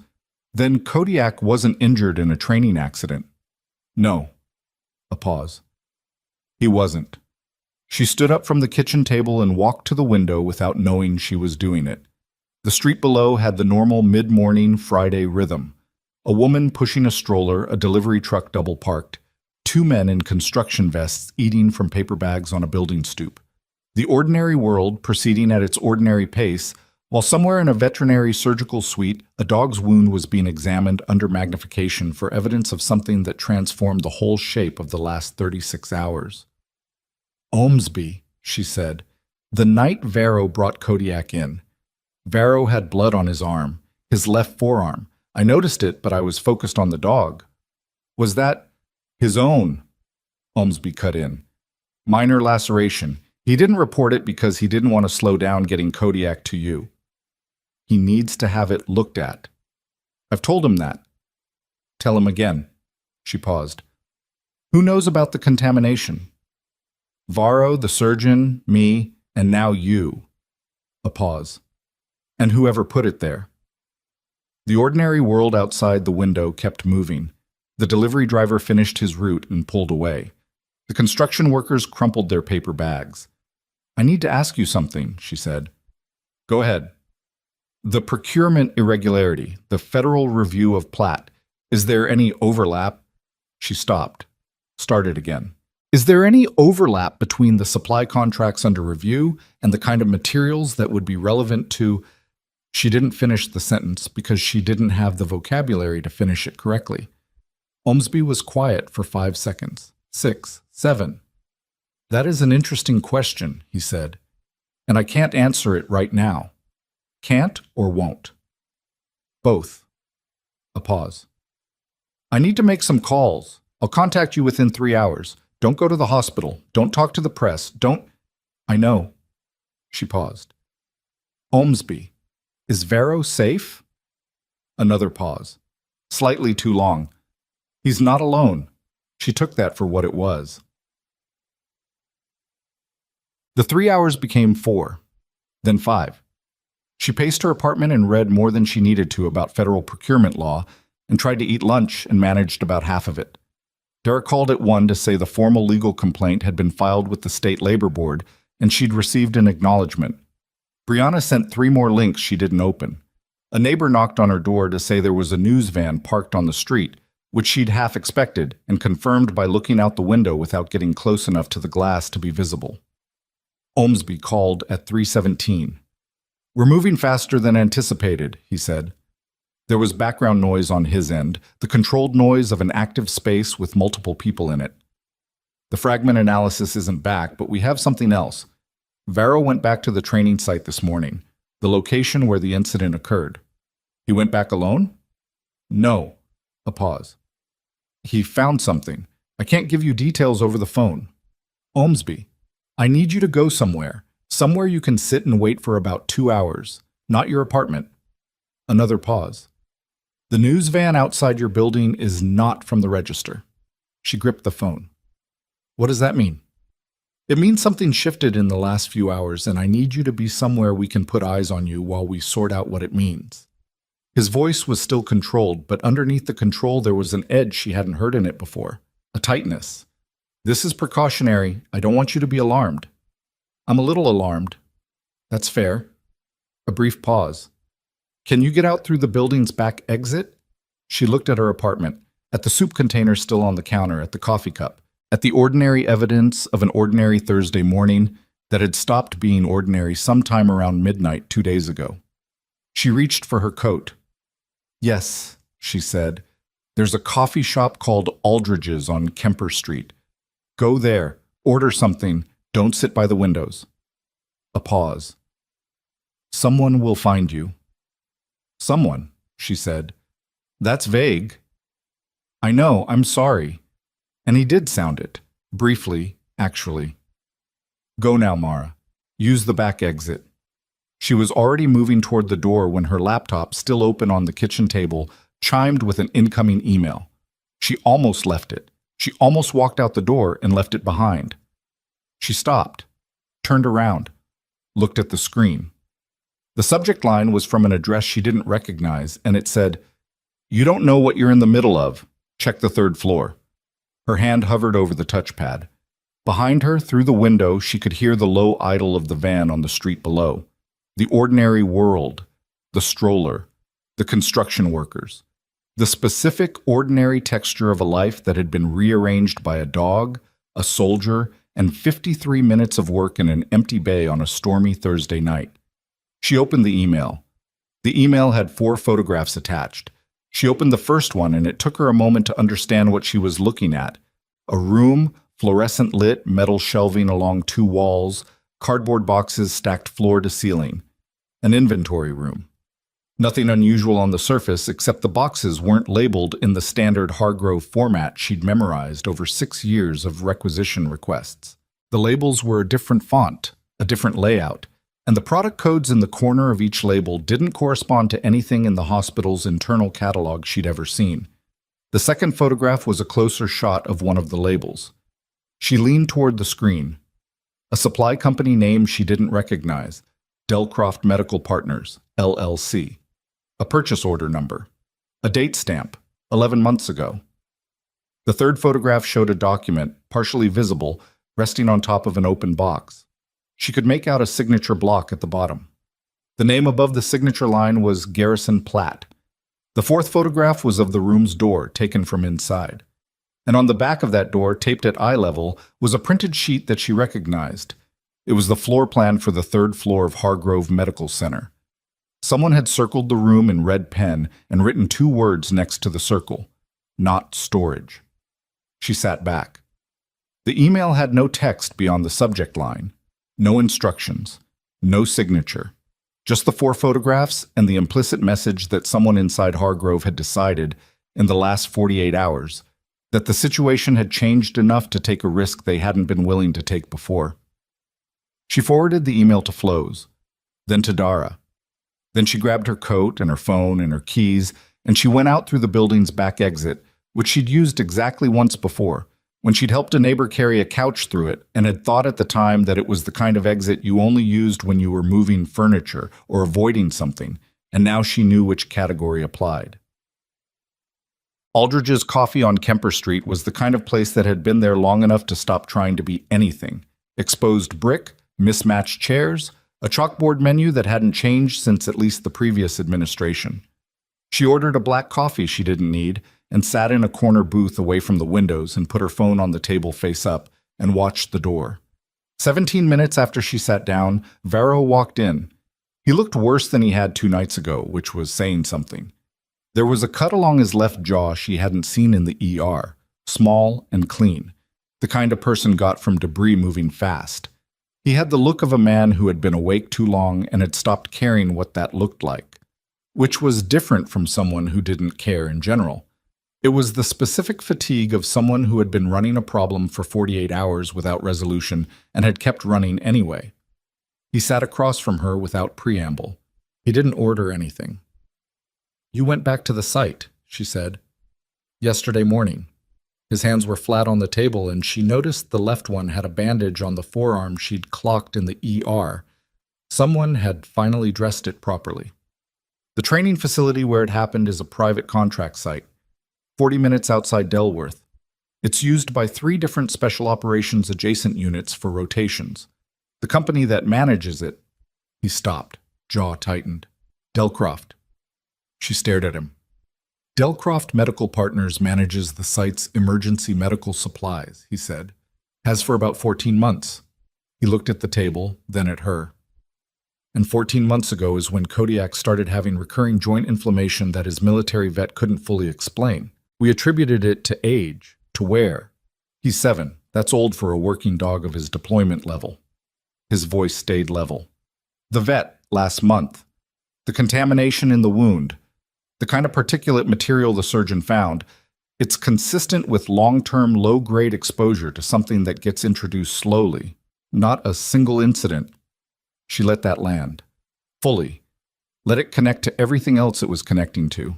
then Kodiak wasn't injured in a training accident. No. A pause. He wasn't. She stood up from the kitchen table and walked to the window without knowing she was doing it. The street below had the normal mid-morning Friday rhythm. A woman pushing a stroller, a delivery truck double parked, two men in construction vests eating from paper bags on a building stoop. The ordinary world proceeding at its ordinary pace, while somewhere in a veterinary surgical suite, a dog's wound was being examined under magnification for evidence of something that transformed the whole shape of the last 36 hours. Ormsby, she said. The night Varro brought Kodiak in. Varro had blood on his arm, his left forearm. I noticed it, but I was focused on the dog. Was that his own? Ormsby cut in. Minor laceration. He didn't report it because he didn't want to slow down getting Kodiak to you. He needs to have it looked at. I've told him that. Tell him again. She paused. Who knows about the contamination? Varro, the surgeon, me, and now you. A pause. And whoever put it there. The ordinary world outside the window kept moving. The delivery driver finished his route and pulled away. The construction workers crumpled their paper bags. I need to ask you something, she said. Go ahead. The procurement irregularity, the federal review of plat, is there any overlap? She stopped. Started again. Is there any overlap between the supply contracts under review and the kind of materials that would be relevant to... She didn't finish the sentence because she didn't have the vocabulary to finish it correctly. Ormsby was quiet for 5 seconds. 6, 7. That is an interesting question, he said, and I can't answer it right now. Can't or won't? Both. A pause. I need to make some calls. I'll contact you within 3 hours. Don't go to the hospital. Don't talk to the press. Don't... I know. She paused. Ormsby. Is Varro safe? Another pause. Slightly too long. He's not alone. She took that for what it was. The 3 hours became 4, then 5. She paced her apartment and read more than she needed to about federal procurement law and tried to eat lunch and managed about half of it. Derek called at 1 to say the formal legal complaint had been filed with the state labor board and she'd received an acknowledgement. Brianna sent 3 more links she didn't open. A neighbor knocked on her door to say there was a news van parked on the street, which she'd half expected and confirmed by looking out the window without getting close enough to the glass to be visible. Ormsby called at 3:17. We're moving faster than anticipated, he said. There was background noise on his end, the controlled noise of an active space with multiple people in it. The fragment analysis isn't back, but we have something else. Varro went back to the training site this morning, the location where the incident occurred. He went back alone? No. A pause. He found something. I can't give you details over the phone. Ormsby, I need you to go somewhere. Somewhere you can sit and wait for about 2 hours. Not your apartment. Another pause. The news van outside your building is not from the register. She gripped the phone. What does that mean? It means something shifted in the last few hours, and I need you to be somewhere we can put eyes on you while we sort out what it means. His voice was still controlled, but underneath the control there was an edge she hadn't heard in it before. A tightness. This is precautionary. I don't want you to be alarmed. I'm a little alarmed. That's fair. A brief pause. Can you get out through the building's back exit? She looked at her apartment, at the soup container still on the counter, at the coffee cup, at the ordinary evidence of an ordinary Thursday morning, that had stopped being ordinary sometime around midnight 2 days ago. She reached for her coat. "Yes," she said. "There's a coffee shop called Aldridge's on Kemper Street. Go there, order something, don't sit by the windows." A pause. "Someone will find you." "Someone," she said. "That's vague." "I know, I'm sorry." And he did sound it, briefly, actually. "Go now, Mara. Use the back exit." She was already moving toward the door when her laptop, still open on the kitchen table, chimed with an incoming email. She almost left it. She almost walked out the door and left it behind. She stopped, turned around, looked at the screen. The subject line was from an address she didn't recognize, and it said, "You don't know what you're in the middle of. Check the 3rd floor." Her hand hovered over the touchpad. Behind her, through the window, she could hear the low idle of the van on the street below. The ordinary world, the stroller, the construction workers, the specific ordinary texture of a life that had been rearranged by a dog, a soldier, and 53 minutes of work in an empty bay on a stormy Thursday night. She opened the email. The email had 4 photographs attached. She opened the first one, and it took her a moment to understand what she was looking at. A room, fluorescent lit, metal shelving along 2 walls, cardboard boxes stacked floor to ceiling. An inventory room. Nothing unusual on the surface, except the boxes weren't labeled in the standard Hargrove format she'd memorized over 6 years of requisition requests. The labels were a different font, a different layout, and the product codes in the corner of each label didn't correspond to anything in the hospital's internal catalog she'd ever seen. The second photograph was a closer shot of one of the labels. She leaned toward the screen. A supply company name she didn't recognize, Delcroft Medical Partners, LLC. A purchase order number. A date stamp, 11 months ago. The third photograph showed a document, partially visible, resting on top of an open box. She could make out a signature block at the bottom. The name above the signature line was Garrison Platt. The fourth photograph was of the room's door, taken from inside. And on the back of that door, taped at eye level, was a printed sheet that she recognized. It was the floor plan for the 3rd floor of Hargrove Medical Center. Someone had circled the room in red pen and written 2 words next to the circle: "Not storage." She sat back. The email had no text beyond the subject line, no instructions, no signature. Just the 4 photographs and the implicit message that someone inside Hargrove had decided, in the last 48 hours, that the situation had changed enough to take a risk they hadn't been willing to take before. She forwarded the email to Flows, then to Dara. Then she grabbed her coat and her phone and her keys, and she went out through the building's back exit, which she'd used exactly once before, when she'd helped a neighbor carry a couch through it and had thought at the time that it was the kind of exit you only used when you were moving furniture or avoiding something, and now she knew which category applied. Aldridge's Coffee on Kemper Street was the kind of place that had been there long enough to stop trying to be anything. Exposed brick, mismatched chairs, a chalkboard menu that hadn't changed since at least the previous administration. She ordered a black coffee she didn't need and sat in a corner booth away from the windows and put her phone on the table face up and watched the door. 17 minutes after she sat down, Varro walked in. He looked worse than he had 2 nights ago, which was saying something. There was a cut along his left jaw she hadn't seen in the ER, small and clean, the kind a person got from debris moving fast. He had the look of a man who had been awake too long and had stopped caring what that looked like, which was different from someone who didn't care in general. It was the specific fatigue of someone who had been running a problem for 48 hours without resolution and had kept running anyway. He sat across from her without preamble. He didn't order anything. "You went back to the site," she said. "Yesterday morning." His hands were flat on the table, and she noticed the left one had a bandage on the forearm she'd clocked in the ER. Someone had finally dressed it properly. The training facility where it happened is a private contract site, 40 minutes outside Delworth. It's used by 3 different special operations adjacent units for rotations. The company that manages it... He stopped, jaw tightened. "Delcroft." She stared at him. "Delcroft Medical Partners manages the site's emergency medical supplies," he said. "Has for about 14 months. He looked at the table, then at her. And 14 months ago is when Kodiak started having recurring joint inflammation that his military vet couldn't fully explain. We attributed it to age, to wear. He's 7. That's old for a working dog of his deployment level. His voice stayed level. The vet, last month. The contamination in the wound. The kind of particulate material the surgeon found. It's consistent with long-term low-grade exposure to something that gets introduced slowly. Not a single incident. She let that land. Fully. Let it connect to everything else it was connecting to.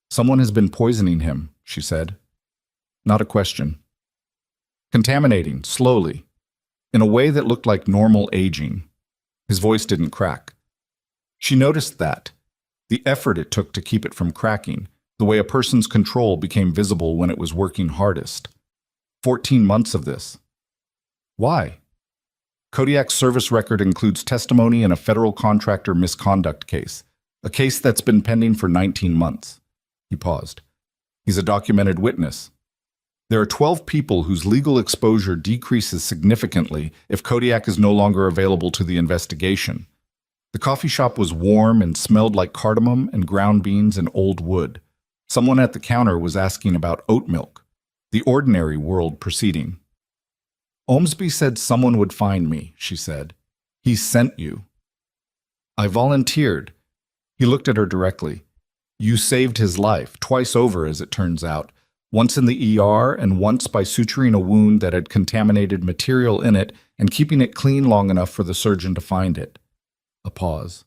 Someone has been poisoning him, she said. Not a question. Contaminating, slowly. In a way that looked like normal aging. His voice didn't crack. She noticed that. The effort it took to keep it from cracking. The way a person's control became visible when it was working hardest. 14 months of this. Why? Kodiak's service record includes testimony in a federal contractor misconduct case, a case that's been pending for 19 months. He paused. He's a documented witness. There are 12 people whose legal exposure decreases significantly if Kodiak is no longer available to the investigation. The coffee shop was warm and smelled like cardamom and ground beans and old wood. Someone at the counter was asking about oat milk, the ordinary world proceeding. Ormsby said someone would find me, she said. He sent you. I volunteered. He looked at her directly. You saved his life, twice over as it turns out, once in the ER and once by suturing a wound that had contaminated material in it and keeping it clean long enough for the surgeon to find it. A pause.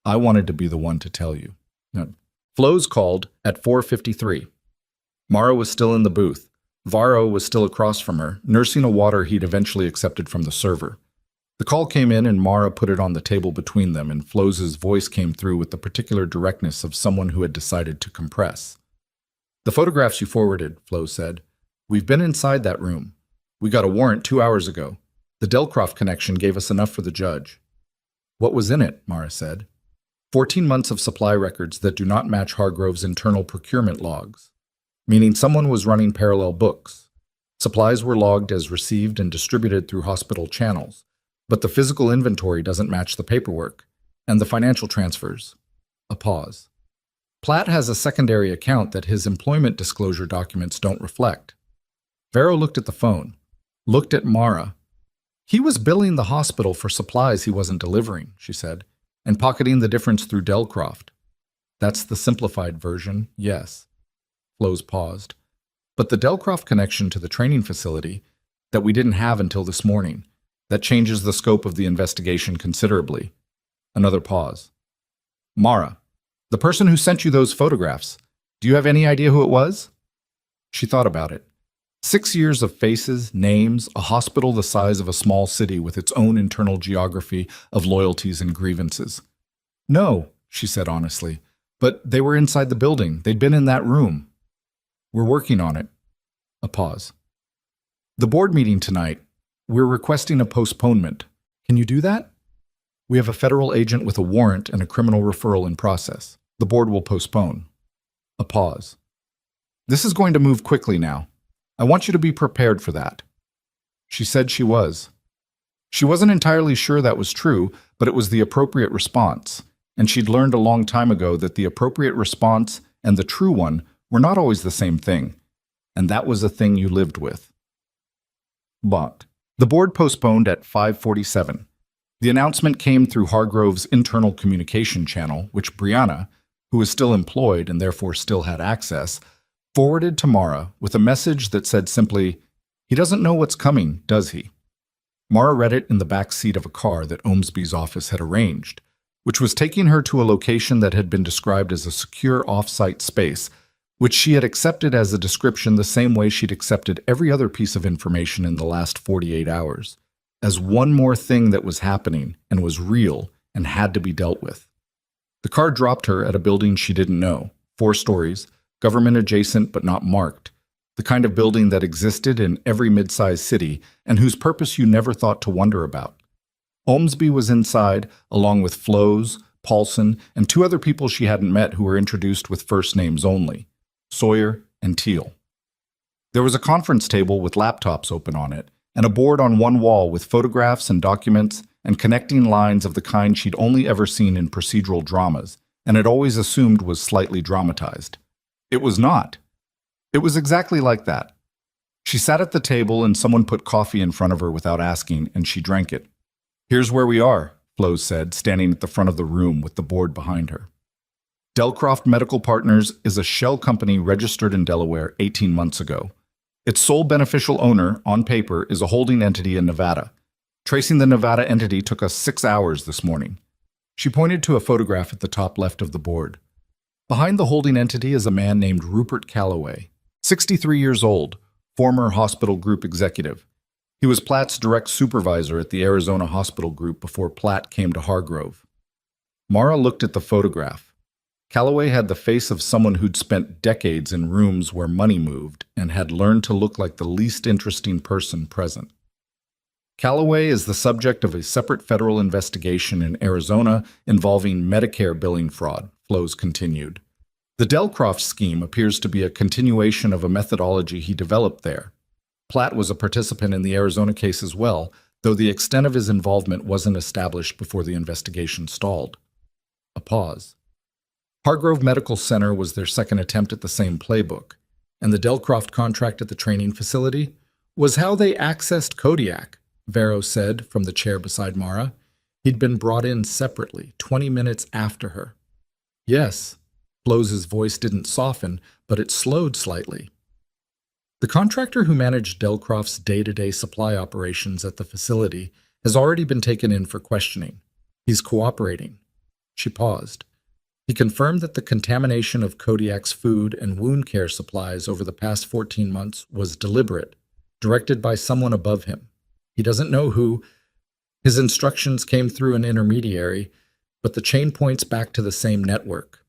I wanted to be the one to tell you. No. Flows called at 4:53. Mara was still in the booth. Varro was still across from her, nursing a water he'd eventually accepted from the server. The call came in and Mara put it on the table between them, and Flow's voice came through with the particular directness of someone who had decided to compress. The photographs you forwarded, Flo said. We've been inside that room. We got a warrant 2 hours ago. The Delcroft connection gave us enough for the judge. What was in it? Mara said. 14 months of supply records that do not match Hargrove's internal procurement logs. Meaning someone was running parallel books. Supplies were logged as received and distributed through hospital channels, but the physical inventory doesn't match the paperwork, and the financial transfers. A pause. Platt has a secondary account that his employment disclosure documents don't reflect. Varro looked at the phone, looked at Mara. He was billing the hospital for supplies he wasn't delivering, she said, and pocketing the difference through Delcroft. That's the simplified version, yes. Flows paused. But the Delcroft connection to the training facility that we didn't have until this morning, that changes the scope of the investigation considerably. Another pause. Mara, the person who sent you those photographs, do you have any idea who it was? She thought about it. 6 years of faces, names, a hospital the size of a small city with its own internal geography of loyalties and grievances. No, she said honestly, but they were inside the building. They'd been in that room. We're working on it. A pause. The board meeting tonight, we're requesting a postponement. Can you do that? We have a federal agent with a warrant and a criminal referral in process. The board will postpone. A pause. This is going to move quickly now. I want you to be prepared for that. She said she was. She wasn't entirely sure that was true, but it was the appropriate response, and she'd learned a long time ago that the appropriate response and the true one were not always the same thing, and that was a thing you lived with. But the board postponed at 5:47. The announcement came through Hargrove's internal communication channel, which Brianna, who was still employed and therefore still had access, forwarded to Mara with a message that said simply, "He doesn't know what's coming, does he?" Mara read it in the back seat of a car that Ormsby's office had arranged, which was taking her to a location that had been described as a secure off-site space, which she had accepted as a description the same way she'd accepted every other piece of information in the last 48 hours, as one more thing that was happening and was real and had to be dealt with. The car dropped her at a building she didn't know, 4 stories, government adjacent but not marked, the kind of building that existed in every mid-sized city and whose purpose you never thought to wonder about. Ormsby was inside, along with Flows, Paulson, and 2 other people she hadn't met who were introduced with first names only. Sawyer and Teal. There was a conference table with laptops open on it, and a board on one wall with photographs and documents and connecting lines of the kind she'd only ever seen in procedural dramas, and had always assumed was slightly dramatized. It was not. It was exactly like that. She sat at the table and someone put coffee in front of her without asking, and she drank it. "Here's where we are," Flows said, standing at the front of the room with the board behind her. Delcroft Medical Partners is a shell company registered in Delaware 18 months ago. Its sole beneficial owner, on paper, is a holding entity in Nevada. Tracing the Nevada entity took us 6 hours this morning. She pointed to a photograph at the top left of the board. Behind the holding entity is a man named Rupert Calloway, 63 years old, former hospital group executive. He was Platt's direct supervisor at the Arizona Hospital Group before Platt came to Hargrove. Mara looked at the photograph. Calloway had the face of someone who'd spent decades in rooms where money moved and had learned to look like the least interesting person present. Calloway is the subject of a separate federal investigation in Arizona involving Medicare billing fraud, Flows continued. The Delcroft scheme appears to be a continuation of a methodology he developed there. Platt was a participant in the Arizona case as well, though the extent of his involvement wasn't established before the investigation stalled. A pause. Hargrove Medical Center was their second attempt at the same playbook, and the Delcroft contract at the training facility was how they accessed Kodiak, Vero said from the chair beside Mara. He'd been brought in separately, 20 minutes after her. Yes, Flows's voice didn't soften, but it slowed slightly. The contractor who managed Delcroft's day-to-day supply operations at the facility has already been taken in for questioning. He's cooperating. She paused. He confirmed that the contamination of Kodiak's food and wound care supplies over the past 14 months was deliberate, directed by someone above him. He doesn't know who. His instructions came through an intermediary, but the chain points back to the same network.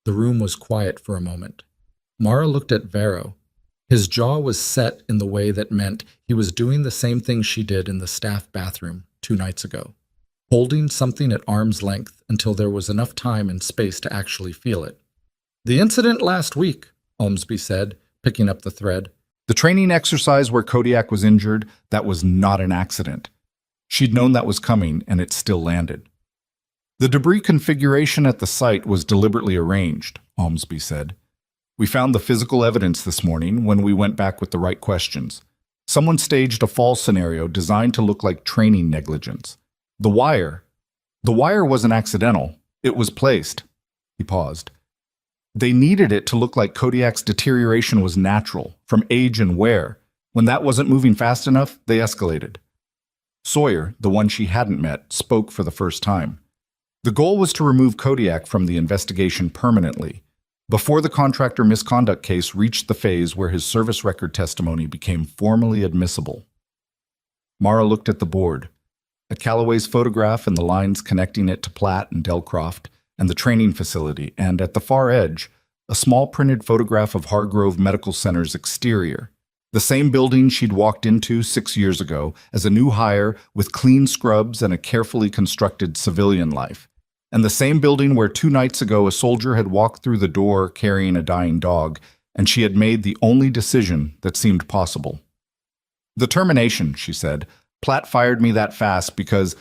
The room was quiet for a moment. Mara looked at Vero. His jaw was set in the way that meant he was doing the same thing she did in the staff bathroom 2 nights ago, holding something at arm's length until there was enough time and space to actually feel it. "The incident last week," Olmsby said, picking up the thread. "The training exercise where Kodiak was injured, that was not an accident. She'd known that was coming, and it still landed. The debris configuration at the site was deliberately arranged," Olmsby said. "We found the physical evidence this morning when we went back with the right questions. Someone staged a fall scenario designed to look like training negligence. The wire wasn't accidental. It was placed." He paused. "They needed it to look like Kodiak's deterioration was natural, from age and wear. When that wasn't moving fast enough, they escalated." Sawyer, the one she hadn't met, spoke for the first time. "The goal was to remove Kodiak from the investigation permanently, before the contractor misconduct case reached the phase where his service record testimony became formally admissible." Mara looked at the board, at Calloway's photograph and the lines connecting it to Platt and Delcroft and the training facility, and at the far edge, a small printed photograph of Hargrove Medical Center's exterior, the same building she'd walked into 6 years ago as a new hire with clean scrubs and a carefully constructed civilian life, and the same building where 2 nights ago a soldier had walked through the door carrying a dying dog, and she had made the only decision that seemed possible. "The termination," she said. "Platt fired me that fast because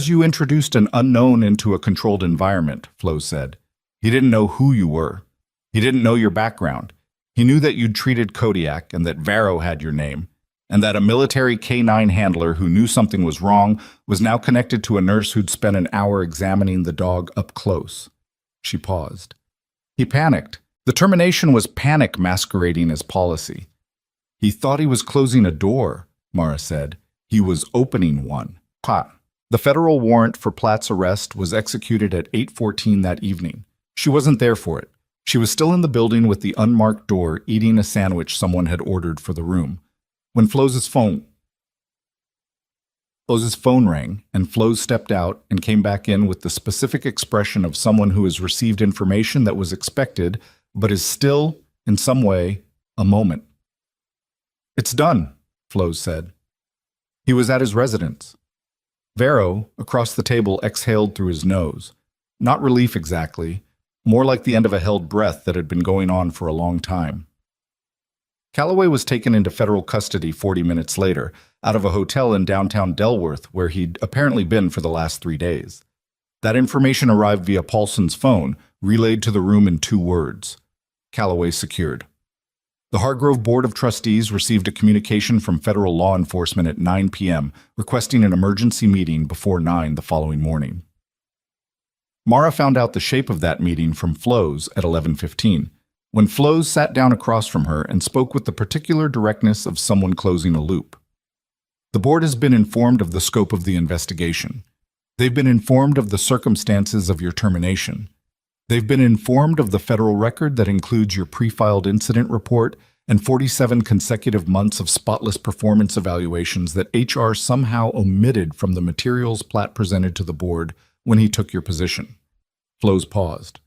you introduced an unknown into a controlled environment," Flows said. "He didn't know who you were. He didn't know your background. He knew that you'd treated Kodiak and that Vero had your name, and that a military K-9 handler who knew something was wrong was now connected to a nurse who'd spent an hour examining the dog up close." She paused. "He panicked. The termination was panic masquerading as policy." "He thought he was closing a door," Mara said. "He was opening one." Ha! The federal warrant for Platt's arrest was executed at 8:14 that evening. She wasn't there for it. She was still in the building with the unmarked door, eating a sandwich someone had ordered for the room. When Flows's phone rang, and Flows stepped out and came back in with the specific expression of someone who has received information that was expected, but is still, in some way, a moment. "It's done," Flows said. He was at his residence. Vero, across the table, exhaled through his nose. Not relief exactly, more like the end of a held breath that had been going on for a long time. Calloway was taken into federal custody 40 minutes later, out of a hotel in downtown Delworth where he'd apparently been for the last 3 days. That information arrived via Paulson's phone, relayed to the room in 2 words. Calloway secured. The Hargrove Board of Trustees received a communication from federal law enforcement at 9 p.m. requesting an emergency meeting before 9 the following morning. Mara found out the shape of that meeting from Flows at 11:15, when Flows sat down across from her and spoke with the particular directness of someone closing a loop. The board has been informed of the scope of the investigation. They've been informed of the circumstances of your termination. They've been informed of the federal record that includes your pre-filed incident report and 47 consecutive months of spotless performance evaluations that HR somehow omitted from the materials Platt presented to the board when he took your position. Flows paused.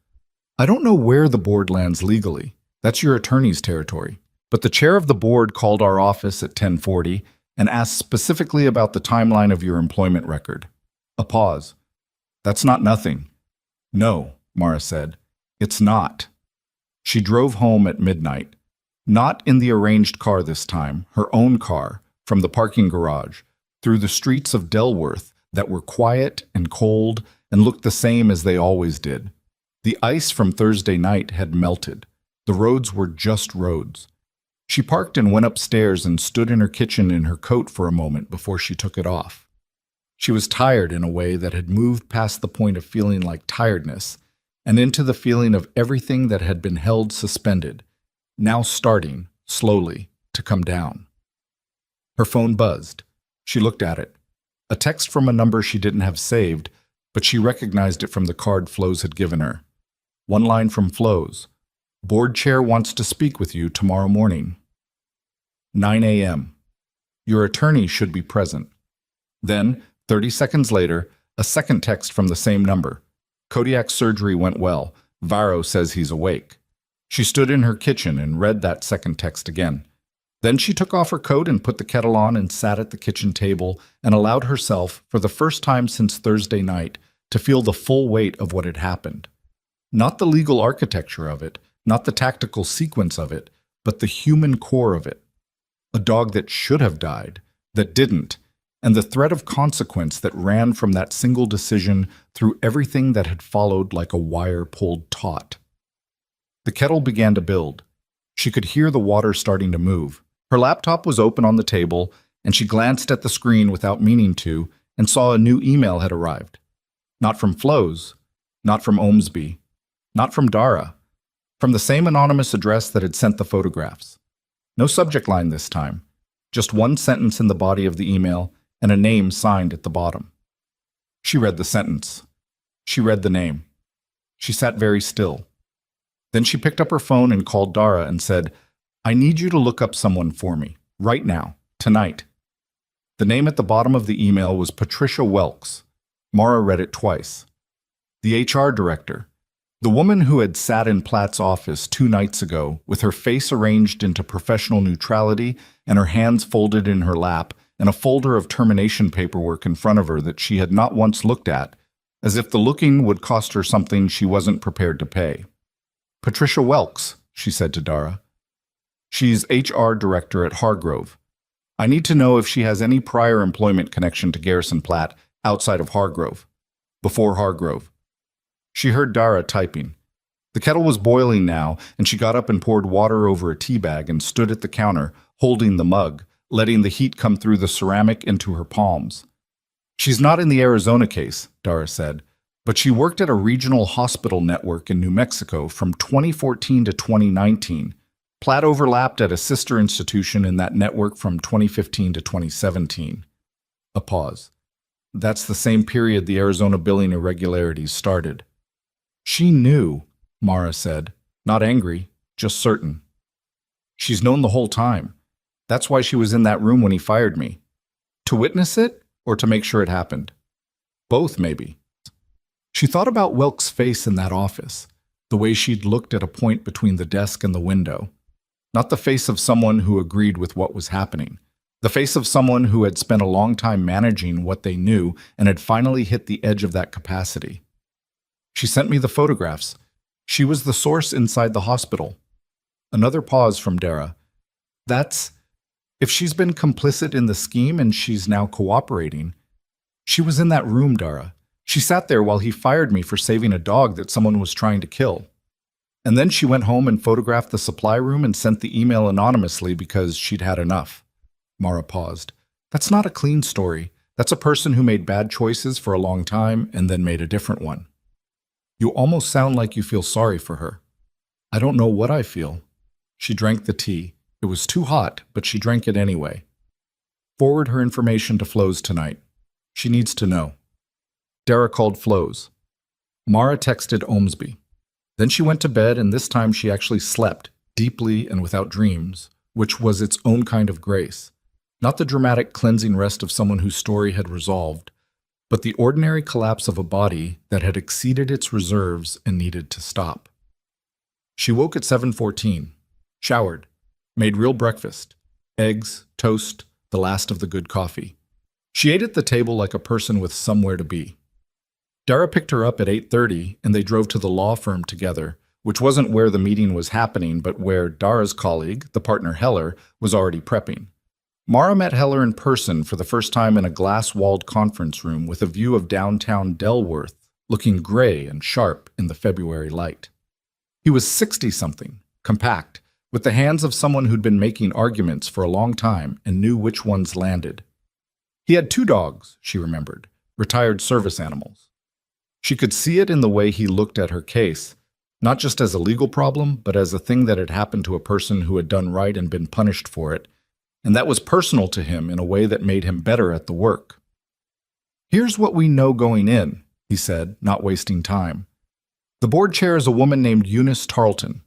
I don't know where the board lands legally. That's your attorney's territory. But the chair of the board called our office at 10:40 and asked specifically about the timeline of your employment record. A pause. That's not nothing. No, Mara said. It's not. She drove home at midnight. Not in the arranged car this time, her own car, from the parking garage, through the streets of Delworth that were quiet and cold and looked the same as they always did. The ice from Thursday night had melted. The roads were just roads. She parked and went upstairs and stood in her kitchen in her coat for a moment before she took it off. She was tired in a way that had moved past the point of feeling like tiredness and into the feeling of everything that had been held suspended, now starting, slowly, to come down. Her phone buzzed. She looked at it. A text from a number she didn't have saved, but she recognized it from the card Flows had given her. One line from Flows. Board chair wants to speak with you tomorrow morning. 9 a.m. Your attorney should be present. Then, 30 seconds later, a second text from the same number. Kodiak's surgery went well. Varro says he's awake. She stood in her kitchen and read that second text again. Then she took off her coat and put the kettle on and sat at the kitchen table and allowed herself, for the first time since Thursday night, to feel the full weight of what had happened. Not the legal architecture of it, not the tactical sequence of it, but the human core of it. A dog that should have died, that didn't, and the threat of consequence that ran from that single decision through everything that had followed like a wire pulled taut. The kettle began to build. She could hear the water starting to move. Her laptop was open on the table, and she glanced at the screen without meaning to and saw a new email had arrived. Not from Flows, not from Omsby, not from Dara, from the same anonymous address that had sent the photographs. No subject line this time, just one sentence in the body of the email and a name signed at the bottom. She read the sentence. She read the name. She sat very still. Then she picked up her phone and called Dara and said, I need you to look up someone for me, right now, tonight. The name at the bottom of the email was Patricia Welks. Mara read it twice. The HR director, the woman who had sat in Platt's office 2 nights ago with her face arranged into professional neutrality and her hands folded in her lap and a folder of termination paperwork in front of her that she had not once looked at, as if the looking would cost her something she wasn't prepared to pay. Patricia Welks, she said to Dara. She's HR director at Hargrove. I need to know if she has any prior employment connection to Garrison Platt outside of Hargrove, before Hargrove. She heard Dara typing. The kettle was boiling now, and she got up and poured water over a tea bag and stood at the counter, holding the mug, letting the heat come through the ceramic into her palms. She's not in the Arizona case, Dara said, but she worked at a regional hospital network in New Mexico from 2014 to 2019. Platt overlapped at a sister institution in that network from 2015 to 2017. A pause. That's the same period the Arizona billing irregularities started. She knew, Mara said, not angry, just certain. She's known the whole time. That's why she was in that room when he fired me. To witness it, or to make sure it happened? Both, maybe. She thought about Welks' face in that office, the way she'd looked at a point between the desk and the window. Not the face of someone who agreed with what was happening. The face of someone who had spent a long time managing what they knew and had finally hit the edge of that capacity. She sent me the photographs. She was the source inside the hospital. Another pause from Dara. That's if she's been complicit in the scheme and she's now cooperating. She was in that room, Dara. She sat there while he fired me for saving a dog that someone was trying to kill. And then she went home and photographed the supply room and sent the email anonymously because she'd had enough. Mara paused. That's not a clean story. That's a person who made bad choices for a long time and then made a different one. You almost sound like you feel sorry for her. I don't know what I feel. She drank the tea. It was too hot, but she drank it anyway. Forward her information to Flo's tonight. She needs to know. Dara called Flo's. Mara texted Omsby. Then she went to bed, and this time she actually slept, deeply and without dreams, which was its own kind of grace. Not the dramatic cleansing rest of someone whose story had resolved, but the ordinary collapse of a body that had exceeded its reserves and needed to stop. She woke at 7:14, showered, made real breakfast, eggs, toast, the last of the good coffee. She ate at the table like a person with somewhere to be. Dara picked her up at 8:30 and they drove to the law firm together, which wasn't where the meeting was happening, but where Dara's colleague, the partner Heller, was already prepping. Mara met Heller in person for the first time in a glass-walled conference room with a view of downtown Delworth, looking gray and sharp in the February light. He was 60-something, compact, with the hands of someone who'd been making arguments for a long time and knew which ones landed. He had 2 dogs, she remembered, retired service animals. She could see it in the way he looked at her case, not just as a legal problem, but as a thing that had happened to a person who had done right and been punished for it, and that was personal to him in a way that made him better at the work. Here's what we know going in, he said, not wasting time. The board chair is a woman named Eunice Tarleton.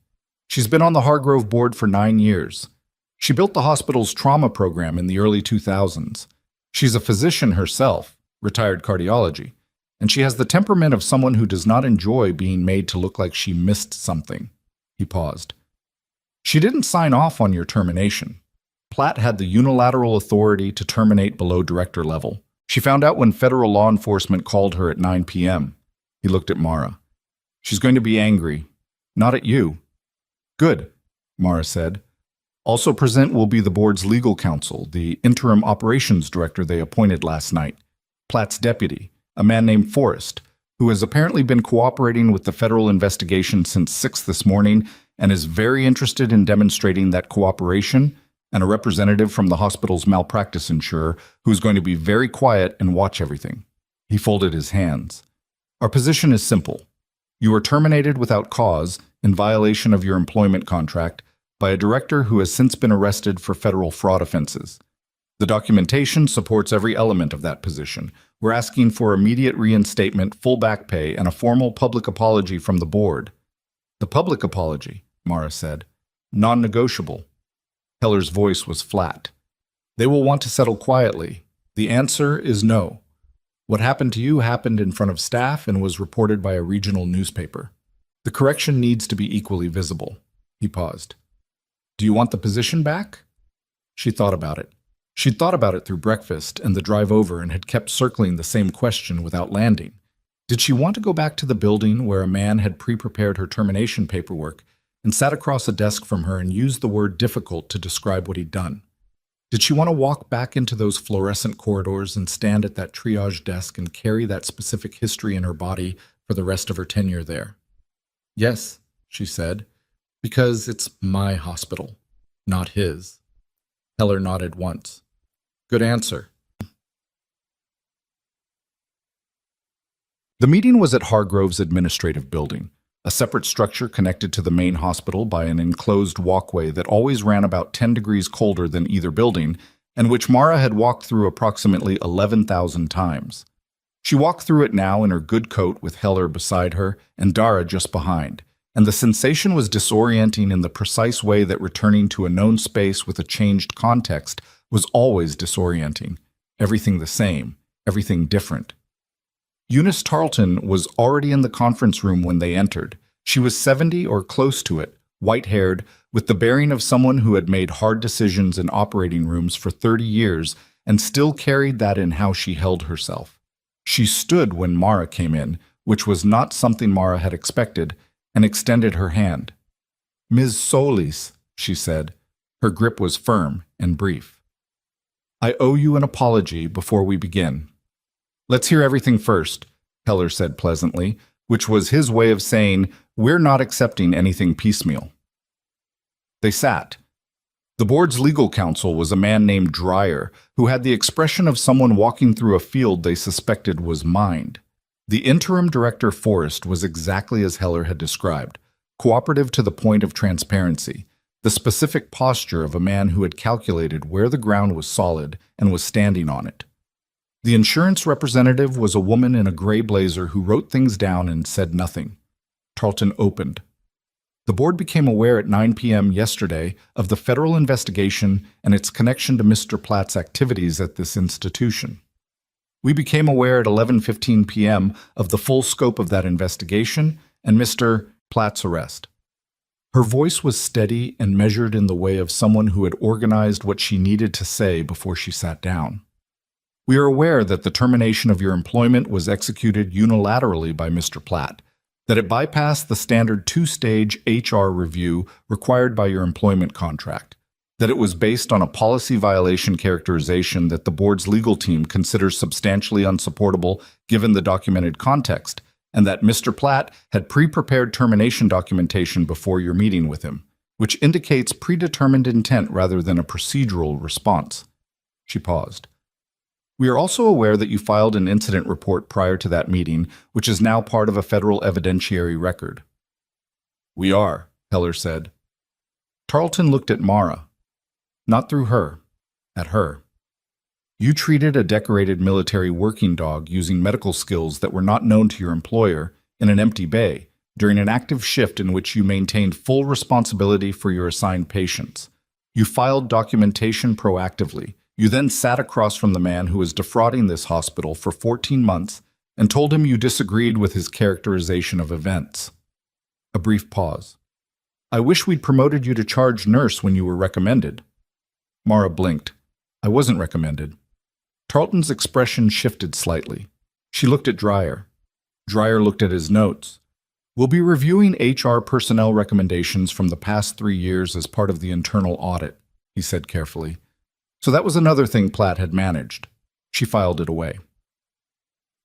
She's been on the Hargrove board for 9 years. She built the hospital's trauma program in the early 2000s. She's a physician herself, retired cardiology, and she has the temperament of someone who does not enjoy being made to look like she missed something. He paused. She didn't sign off on your termination. Platt had the unilateral authority to terminate below director level. She found out when federal law enforcement called her at 9 p.m. He looked at Mara. She's going to be angry. Not at you. Good, Mara said. Also present will be the board's legal counsel, the interim operations director they appointed last night, Platt's deputy, a man named Forrest, who has apparently been cooperating with the federal investigation since 6 this morning and is very interested in demonstrating that cooperation, and a representative from the hospital's malpractice insurer who is going to be very quiet and watch everything. He folded his hands. Our position is simple. You were terminated without cause, in violation of your employment contract, by a director who has since been arrested for federal fraud offenses. The documentation supports every element of that position. We're asking for immediate reinstatement, full back pay, and a formal public apology from the board. The public apology, Mara said. Non-negotiable. Heller's voice was flat. They will want to settle quietly. The answer is no. What happened to you happened in front of staff and was reported by a regional newspaper. The correction needs to be equally visible. He paused. Do you want the position back? She thought about it. She'd thought about it through breakfast and the drive over and had kept circling the same question without landing. Did she want to go back to the building where a man had pre-prepared her termination paperwork and sat across a desk from her and used the word difficult to describe what he'd done? Did she want to walk back into those fluorescent corridors and stand at that triage desk and carry that specific history in her body for the rest of her tenure there? Yes, she said, because it's my hospital, not his. Heller nodded once. Good answer. The meeting was at Hargrove's administrative building, a separate structure connected to the main hospital by an enclosed walkway that always ran about 10 degrees colder than either building, and which Mara had walked through approximately 11,000 times. She walked through it now in her good coat with Heller beside her and Dara just behind, and the sensation was disorienting in the precise way that returning to a known space with a changed context was always disorienting. Everything the same, everything different. Eunice Tarleton was already in the conference room when they entered. She was 70 or close to it, white-haired, with the bearing of someone who had made hard decisions in operating rooms for 30 years and still carried that in how she held herself. She stood when Mara came in, which was not something Mara had expected, and extended her hand. Ms. Solis, she said. Her grip was firm and brief. "I owe you an apology before we begin." "Let's hear everything first," Heller said pleasantly, which was his way of saying, "We're not accepting anything piecemeal." They sat. The board's legal counsel was a man named Dreyer, who had the expression of someone walking through a field they suspected was mined. The interim director, Forrest, was exactly as Heller had described, cooperative to the point of transparency, the specific posture of a man who had calculated where the ground was solid and was standing on it. The insurance representative was a woman in a gray blazer who wrote things down and said nothing. Tarleton opened. "The board became aware at 9 p.m. yesterday of the federal investigation and its connection to Mr. Platt's activities at this institution. We became aware at 11:15 p.m. of the full scope of that investigation and Mr. Platt's arrest." Her voice was steady and measured in the way of someone who had organized what she needed to say before she sat down. "We are aware that the termination of your employment was executed unilaterally by Mr. Platt, that it bypassed the standard two-stage HR review required by your employment contract, that it was based on a policy violation characterization that the board's legal team considers substantially unsupportable given the documented context, and that Mr. Platt had pre-prepared termination documentation before your meeting with him, which indicates predetermined intent rather than a procedural response." She paused. "We are also aware that you filed an incident report prior to that meeting, which is now part of a federal evidentiary record." "We are," Heller said. Tarleton looked at Mara. Not through her, at her. "You treated a decorated military working dog using medical skills that were not known to your employer in an empty bay during an active shift in which you maintained full responsibility for your assigned patients. You filed documentation proactively. You then sat across from the man who was defrauding this hospital for 14 months and told him you disagreed with his characterization of events." A brief pause. "I wish we'd promoted you to charge nurse when you were recommended." Mara blinked. "I wasn't recommended." Tarleton's expression shifted slightly. She looked at Dreyer. Dreyer looked at his notes. "We'll be reviewing HR personnel recommendations from the past 3 years as part of the internal audit," he said carefully. So that was another thing Platt had managed. She filed it away.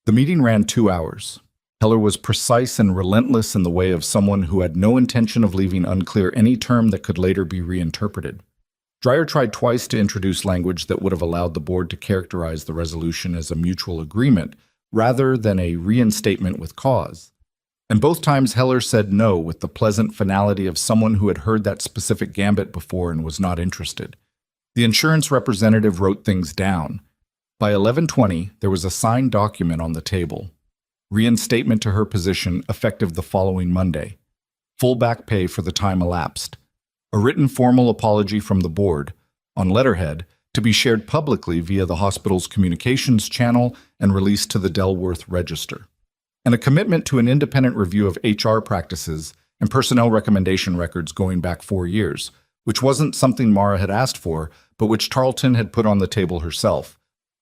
The meeting ran 2 hours. Heller was precise and relentless in the way of someone who had no intention of leaving unclear any term that could later be reinterpreted. Dreyer tried twice to introduce language that would have allowed the board to characterize the resolution as a mutual agreement rather than a reinstatement with cause. And both times Heller said no with the pleasant finality of someone who had heard that specific gambit before and was not interested. The insurance representative wrote things down. By 11:20, there was a signed document on the table. Reinstatement to her position effective the following Monday. Full back pay for the time elapsed. A written formal apology from the board, on letterhead, to be shared publicly via the hospital's communications channel and released to the Delworth Register. And a commitment to an independent review of HR practices and personnel recommendation records going back 4 years, which wasn't something Mara had asked for, but which Tarleton had put on the table herself,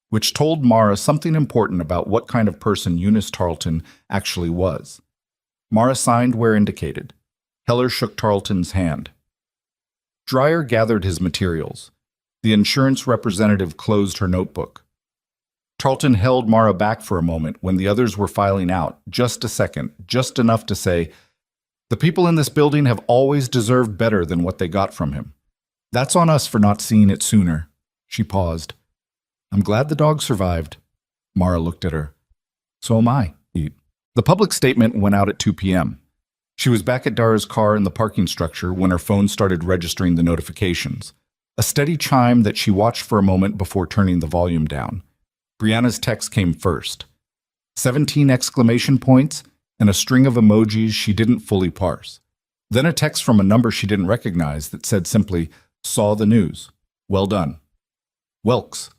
which told Mara something important about what kind of person Eunice Tarleton actually was. Mara signed where indicated. Heller shook Tarleton's hand. Dreyer gathered his materials. The insurance representative closed her notebook. Tarleton held Mara back for a moment when the others were filing out, just a second, just enough to say, "The people in this building have always deserved better than what they got from him. That's on us for not seeing it sooner." She paused. "I'm glad the dog survived." Mara looked at her. "So am I." The public statement went out at 2 p.m. She was back at Dara's car in the parking structure when her phone started registering the notifications. A steady chime that she watched for a moment before turning the volume down. Brianna's text came first. 17 exclamation points and a string of emojis she didn't fully parse. Then a text from a number she didn't recognize that said simply, "Saw the news. Well done. Welks."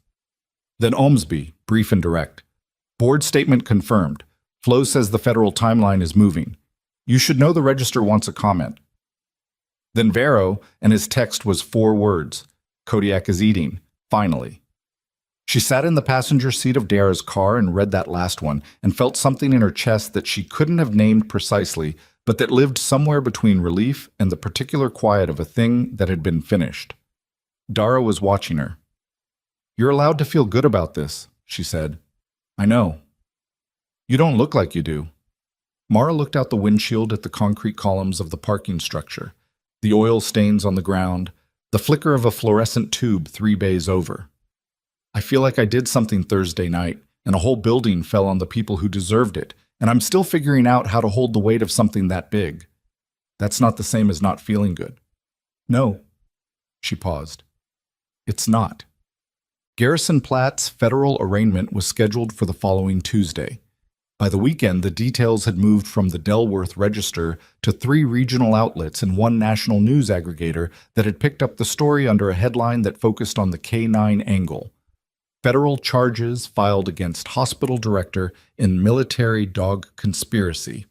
Then Omsby, brief and direct. "Board statement confirmed. Flo says the federal timeline is moving. You should know the register wants a comment." Then Vero, and his text was 4 words. "Kodiak is eating. Finally." She sat in the passenger seat of Dara's car and read that last one and felt something in her chest that she couldn't have named precisely, but that lived somewhere between relief and the particular quiet of a thing that had been finished. Dara was watching her. "You're allowed to feel good about this," she said. "I know." "You don't look like you do." Mara looked out the windshield at the concrete columns of the parking structure, the oil stains on the ground, the flicker of a fluorescent tube 3 bays over. "I feel like I did something Thursday night, and a whole building fell on the people who deserved it, and I'm still figuring out how to hold the weight of something that big. That's not the same as not feeling good." "No." She paused. "It's not." Garrison Platt's federal arraignment was scheduled for the following Tuesday. By the weekend, the details had moved from the Delworth Register to 3 regional outlets and 1 national news aggregator that had picked up the story under a headline that focused on the K9 angle. Federal charges filed against hospital director in military dog conspiracy.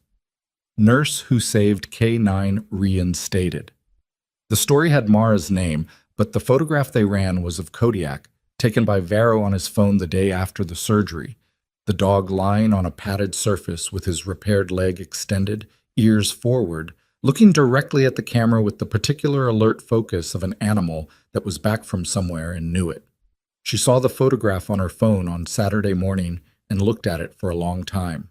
Nurse who saved K9 reinstated. The story had Mara's name, but the photograph they ran was of Kodiak, taken by Varro on his phone the day after the surgery. The dog lying on a padded surface with his repaired leg extended, ears forward, looking directly at the camera with the particular alert focus of an animal that was back from somewhere and knew it. She saw the photograph on her phone on Saturday morning and looked at it for a long time.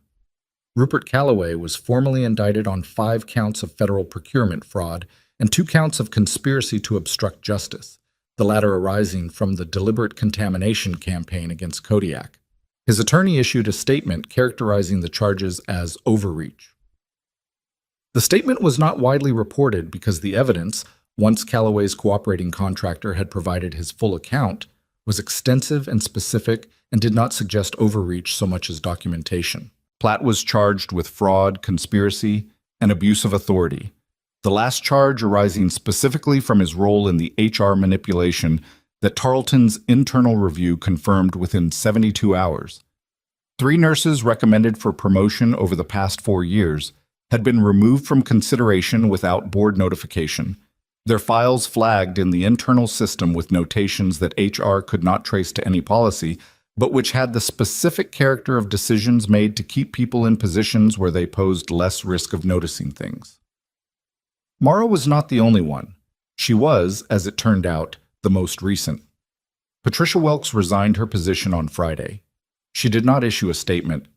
Rupert Callaway was formally indicted on 5 counts of federal procurement fraud and 2 counts of conspiracy to obstruct justice, the latter arising from the deliberate contamination campaign against Kodiak. His attorney issued a statement characterizing the charges as overreach. The statement was not widely reported because the evidence, once Callaway's cooperating contractor had provided his full account, was extensive and specific and did not suggest overreach so much as documentation. Platt was charged with fraud, conspiracy, and abuse of authority, the last charge arising specifically from his role in the HR manipulation that Tarleton's internal review confirmed within 72 hours. 3 nurses recommended for promotion over the past 4 years had been removed from consideration without board notification, their files flagged in the internal system with notations that HR could not trace to any policy, but which had the specific character of decisions made to keep people in positions where they posed less risk of noticing things. Mara was not the only one. She was, as it turned out, the most recent. Patricia Welks resigned her position on Friday. She did not issue a statement.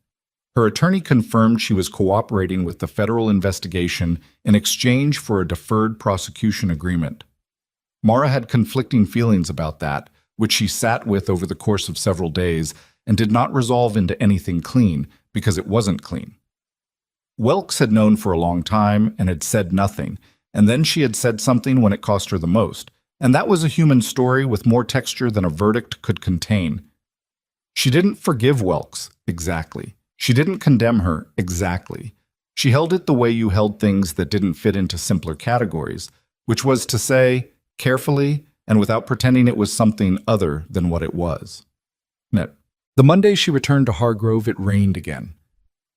Her attorney confirmed she was cooperating with the federal investigation in exchange for a deferred prosecution agreement. Mara had conflicting feelings about that, which she sat with over the course of several days and did not resolve into anything clean because it wasn't clean. Welks had known for a long time and had said nothing, and then she had said something when it cost her the most, and that was a human story with more texture than a verdict could contain. She didn't forgive Welks, exactly. She didn't condemn her, exactly. She held it the way you held things that didn't fit into simpler categories, which was to say, carefully and without pretending it was something other than what it was. The Monday she returned to Hargrove, it rained again.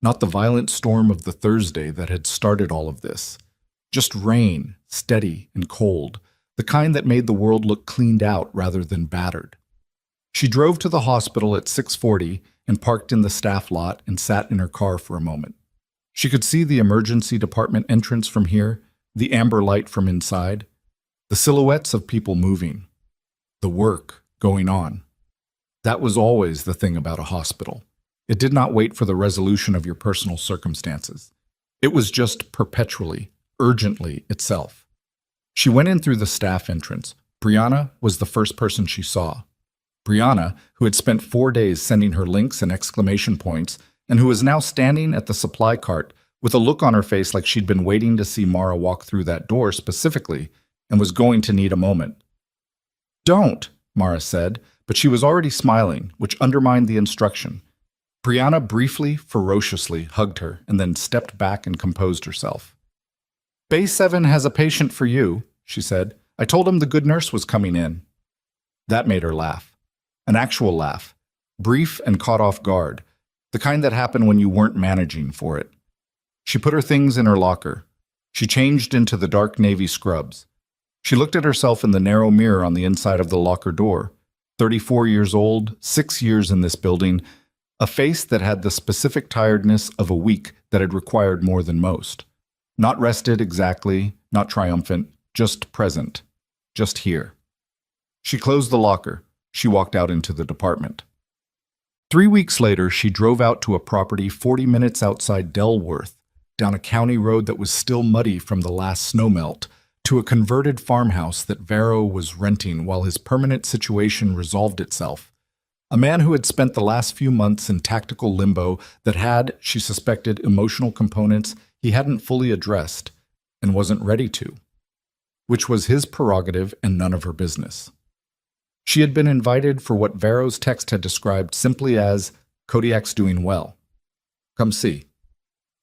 Not the violent storm of the Thursday that had started all of this. Just rain, steady and cold, the kind that made the world look cleaned out rather than battered. She drove to the hospital at 6:40 and parked in the staff lot and sat in her car for a moment. She could see the emergency department entrance from here, the amber light from inside, the silhouettes of people moving, the work going on. That was always the thing about a hospital. It did not wait for the resolution of your personal circumstances. It was just perpetually, urgently itself. She went in through the staff entrance. Brianna was the first person she saw. Brianna, who had spent 4 days sending her links and exclamation points, and who was now standing at the supply cart with a look on her face like she'd been waiting to see Mara walk through that door specifically and was going to need a moment. "Don't," Mara said, but she was already smiling, which undermined the instruction. Brianna briefly, ferociously hugged her and then stepped back and composed herself. "Bay 7 has a patient for you," she said. "I told him the good nurse was coming in." That made her laugh. An actual laugh. Brief and caught off guard. The kind that happened when you weren't managing for it. She put her things in her locker. She changed into the dark navy scrubs. She looked at herself in the narrow mirror on the inside of the locker door. 34 years old, 6 years in this building, a face that had the specific tiredness of a week that had required more than most. Not rested exactly, not triumphant, just present, just here. She closed the locker. She walked out into the department. 3 weeks later, she drove out to a property 40 minutes outside Delworth, down a county road that was still muddy from the last snowmelt, to a converted farmhouse that Varro was renting while his permanent situation resolved itself. A man who had spent the last few months in tactical limbo that had, she suspected, emotional components he hadn't fully addressed and wasn't ready to, which was his prerogative and none of her business. She had been invited for what Varro's text had described simply as Kodiak's doing well. Come see.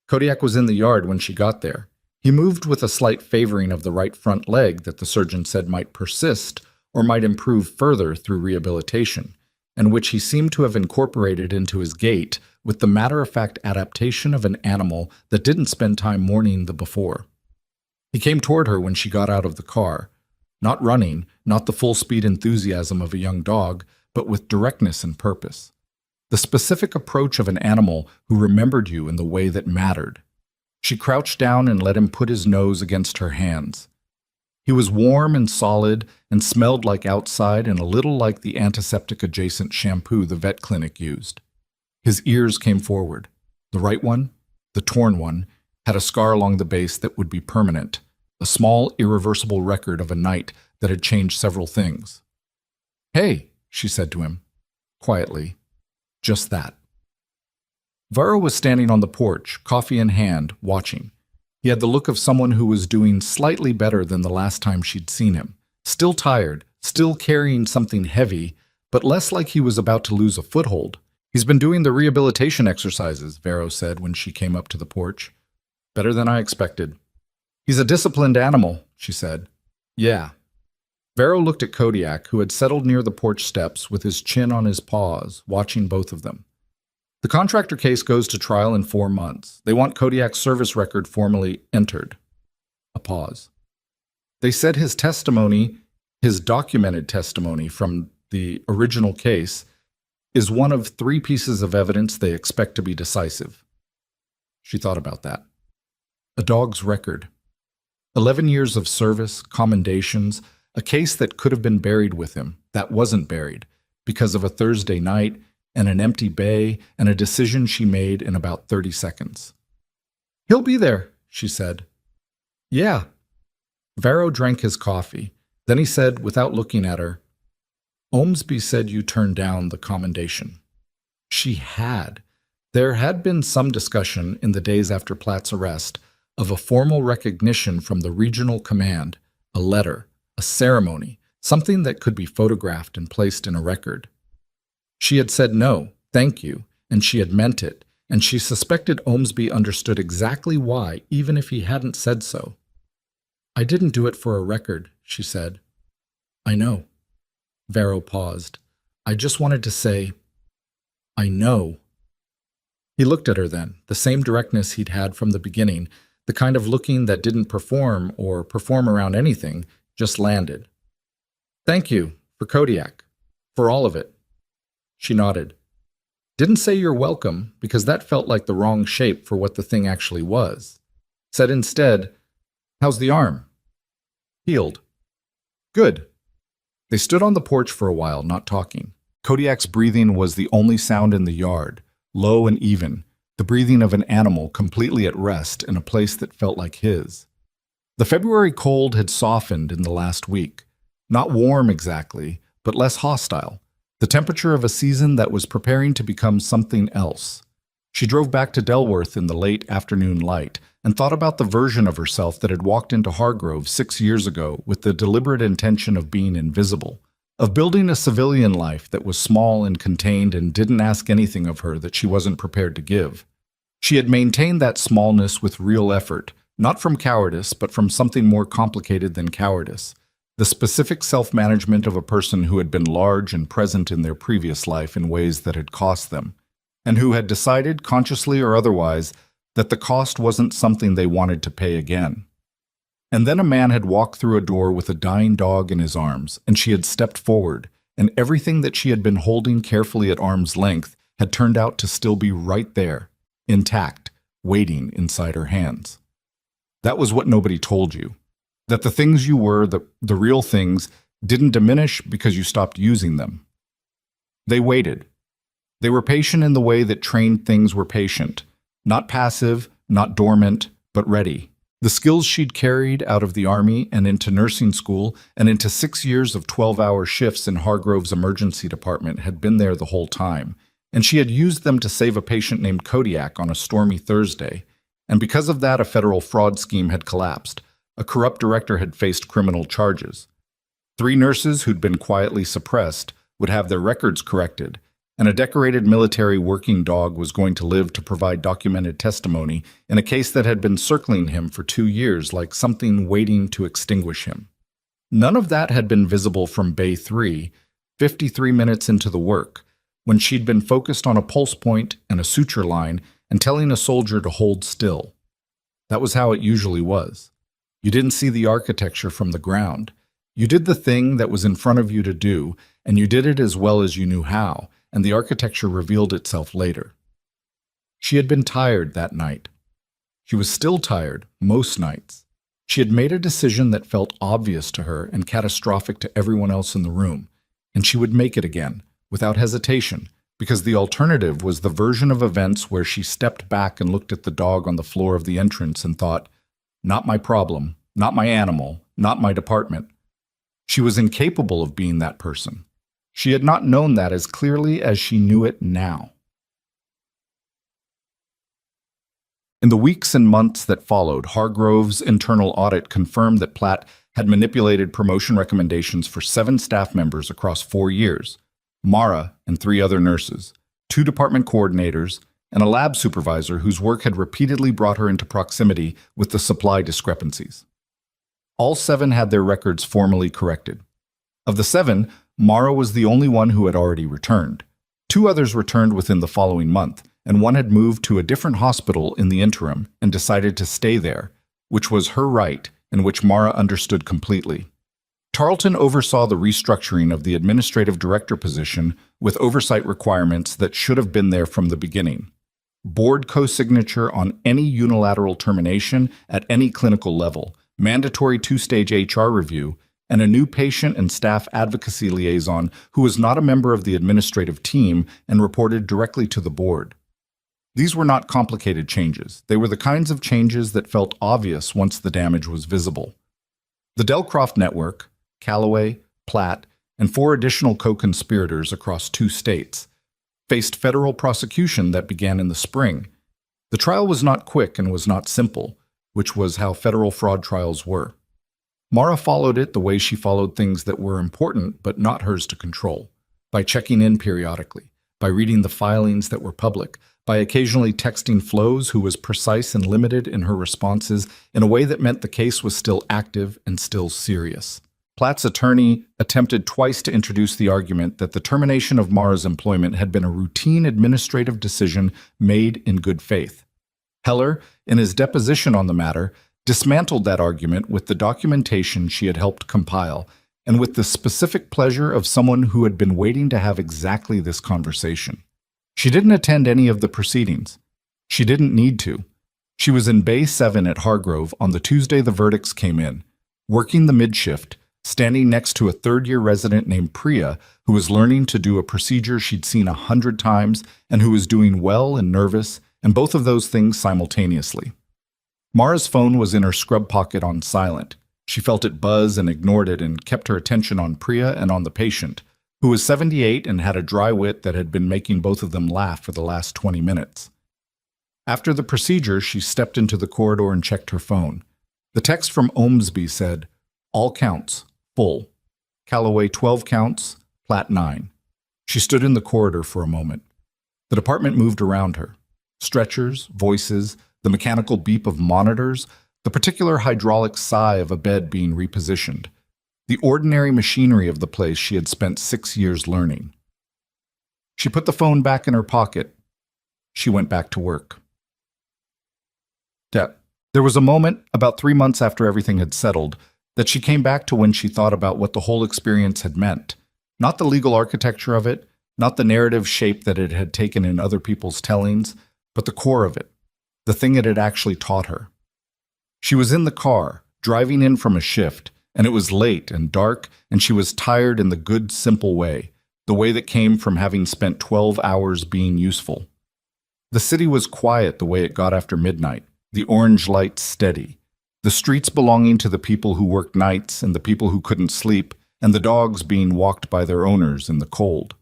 Kodiak was in the yard when she got there. He moved with a slight favoring of the right front leg that the surgeon said might persist or might improve further through rehabilitation, and which he seemed to have incorporated into his gait with the matter-of-fact adaptation of an animal that didn't spend time mourning the before. He came toward her when she got out of the car, not running, not the full-speed enthusiasm of a young dog, but with directness and purpose. The specific approach of an animal who remembered you in the way that mattered. She crouched down and let him put his nose against her hands. He was warm and solid and smelled like outside and a little like the antiseptic-adjacent shampoo the vet clinic used. His ears came forward. The right one, the torn one, had a scar along the base that would be permanent, a small, irreversible record of a night that had changed several things. "Hey," she said to him, quietly, just that. Varro was standing on the porch, coffee in hand, watching. He had the look of someone who was doing slightly better than the last time she'd seen him. Still tired, still carrying something heavy, but less like he was about to lose a foothold. "He's been doing the rehabilitation exercises," Varro said when she came up to the porch. "Better than I expected." "He's a disciplined animal," she said. "Yeah." Varro looked at Kodiak, who had settled near the porch steps with his chin on his paws, watching both of them. "The contractor case goes to trial in 4 months. They want Kodiak's service record formally entered." A pause. "They said his testimony, his documented testimony from the original case, is one of 3 pieces of evidence they expect to be decisive." She thought about that. A dog's record. 11 years of service, commendations, a case that could have been buried with him, that wasn't buried, because of a Thursday night and an empty bay and a decision she made in about 30 seconds. "He'll be there," she said. "Yeah." Varro drank his coffee. Then he said, without looking at her, "Ormsby said you turned down the commendation." She had. There had been some discussion in the days after Platt's arrest of a formal recognition from the regional command, a letter, a ceremony, something that could be photographed and placed in a record. She had said no, thank you, and she had meant it, and she suspected Ormsby understood exactly why, even if he hadn't said so. "I didn't do it for a record," she said. "I know." Varro paused. "I just wanted to say, I know." He looked at her then, the same directness he'd had from the beginning, the kind of looking that didn't perform or perform around anything, just landed. "Thank you, for Kodiak, for all of it." She nodded. "Didn't say you're welcome, because that felt like the wrong shape for what the thing actually was. Said instead, how's the arm?" "Healed." "Good." They stood on the porch for a while, not talking. Kodiak's breathing was the only sound in the yard, low and even, the breathing of an animal completely at rest in a place that felt like his. The February cold had softened in the last week. Not warm exactly, but less hostile. The temperature of a season that was preparing to become something else. She drove back to Delworth in the late afternoon light and thought about the version of herself that had walked into Hargrove 6 years ago with the deliberate intention of being invisible, of building a civilian life that was small and contained and didn't ask anything of her that she wasn't prepared to give. She had maintained that smallness with real effort, not from cowardice, but from something more complicated than cowardice. The specific self-management of a person who had been large and present in their previous life in ways that had cost them, and who had decided, consciously or otherwise, that the cost wasn't something they wanted to pay again. And then a man had walked through a door with a dying dog in his arms, and she had stepped forward, and everything that she had been holding carefully at arm's length had turned out to still be right there, intact, waiting inside her hands. That was what nobody told you. That the things you were, the real things, didn't diminish because you stopped using them. They waited. They were patient in the way that trained things were patient, not passive, not dormant, but ready. The skills she'd carried out of the Army and into nursing school and into 6 years of 12-hour shifts in Hargrove's emergency department had been there the whole time, and she had used them to save a patient named Kodiak on a stormy Thursday. And because of that, a federal fraud scheme had collapsed. A corrupt director had faced criminal charges. 3 nurses who'd been quietly suppressed would have their records corrected, and a decorated military working dog was going to live to provide documented testimony in a case that had been circling him for 2 years like something waiting to extinguish him. None of that had been visible from Bay 3, 53 minutes into the work, when she'd been focused on a pulse point and a suture line and telling a soldier to hold still. That was how it usually was. You didn't see the architecture from the ground. You did the thing that was in front of you to do, and you did it as well as you knew how, and the architecture revealed itself later. She had been tired that night. She was still tired most nights. She had made a decision that felt obvious to her and catastrophic to everyone else in the room, and she would make it again, without hesitation, because the alternative was the version of events where she stepped back and looked at the dog on the floor of the entrance and thought, "Not my problem, not my animal, not my department." She was incapable of being that person. She had not known that as clearly as she knew it now. In the weeks and months that followed, Hargrove's internal audit confirmed that Platt had manipulated promotion recommendations for 7 staff members across 4 years, Mara and 3 other nurses, 2 department coordinators, and a lab supervisor whose work had repeatedly brought her into proximity with the supply discrepancies. All 7 had their records formally corrected. Of the 7, Mara was the only one who had already returned. 2 others returned within the following month, and one had moved to a different hospital in the interim and decided to stay there, which was her right and which Mara understood completely. Tarleton oversaw the restructuring of the administrative director position with oversight requirements that should have been there from the beginning. Board co-signature on any unilateral termination at any clinical level, mandatory 2-stage HR review, and a new patient and staff advocacy liaison who was not a member of the administrative team and reported directly to the board. These were not complicated changes. They were the kinds of changes that felt obvious once the damage was visible. The Delcroft Network, Callaway, Platt, and 4 additional co-conspirators across 2 states faced federal prosecution that began in the spring. The trial was not quick and was not simple, which was how federal fraud trials were. Mara followed it the way she followed things that were important but not hers to control, by checking in periodically, by reading the filings that were public, by occasionally texting Flows, who was precise and limited in her responses in a way that meant the case was still active and still serious. Platt's attorney attempted twice to introduce the argument that the termination of Mara's employment had been a routine administrative decision made in good faith. Heller, in his deposition on the matter, dismantled that argument with the documentation she had helped compile, and with the specific pleasure of someone who had been waiting to have exactly this conversation. She didn't attend any of the proceedings. She didn't need to. She was in Bay 7 at Hargrove on the Tuesday the verdicts came in, working the mid-shift, standing next to a 3rd-year resident named Priya who was learning to do a procedure she'd seen 100 times and who was doing well and nervous, and both of those things simultaneously. Mara's phone was in her scrub pocket on silent. She felt it buzz and ignored it and kept her attention on Priya and on the patient, who was 78 and had a dry wit that had been making both of them laugh for the last 20 minutes. After the procedure, she stepped into the corridor and checked her phone. The text from Omsby said, "All counts, full. Callaway 12 counts, Platt 9. She stood in the corridor for a moment. The department moved around her. Stretchers, voices, the mechanical beep of monitors, the particular hydraulic sigh of a bed being repositioned. The ordinary machinery of the place she had spent 6 years learning. She put the phone back in her pocket. She went back to work. There was a moment, about 3 months after everything had settled, that she came back to when she thought about what the whole experience had meant. Not the legal architecture of it, not the narrative shape that it had taken in other people's tellings, but the core of it, the thing it had actually taught her. She was in the car, driving in from a shift, and it was late and dark, and she was tired in the good, simple way, the way that came from having spent 12 hours being useful. The city was quiet the way it got after midnight, the orange lights steady, the streets belonging to the people who worked nights and the people who couldn't sleep, and the dogs being walked by their owners in the cold.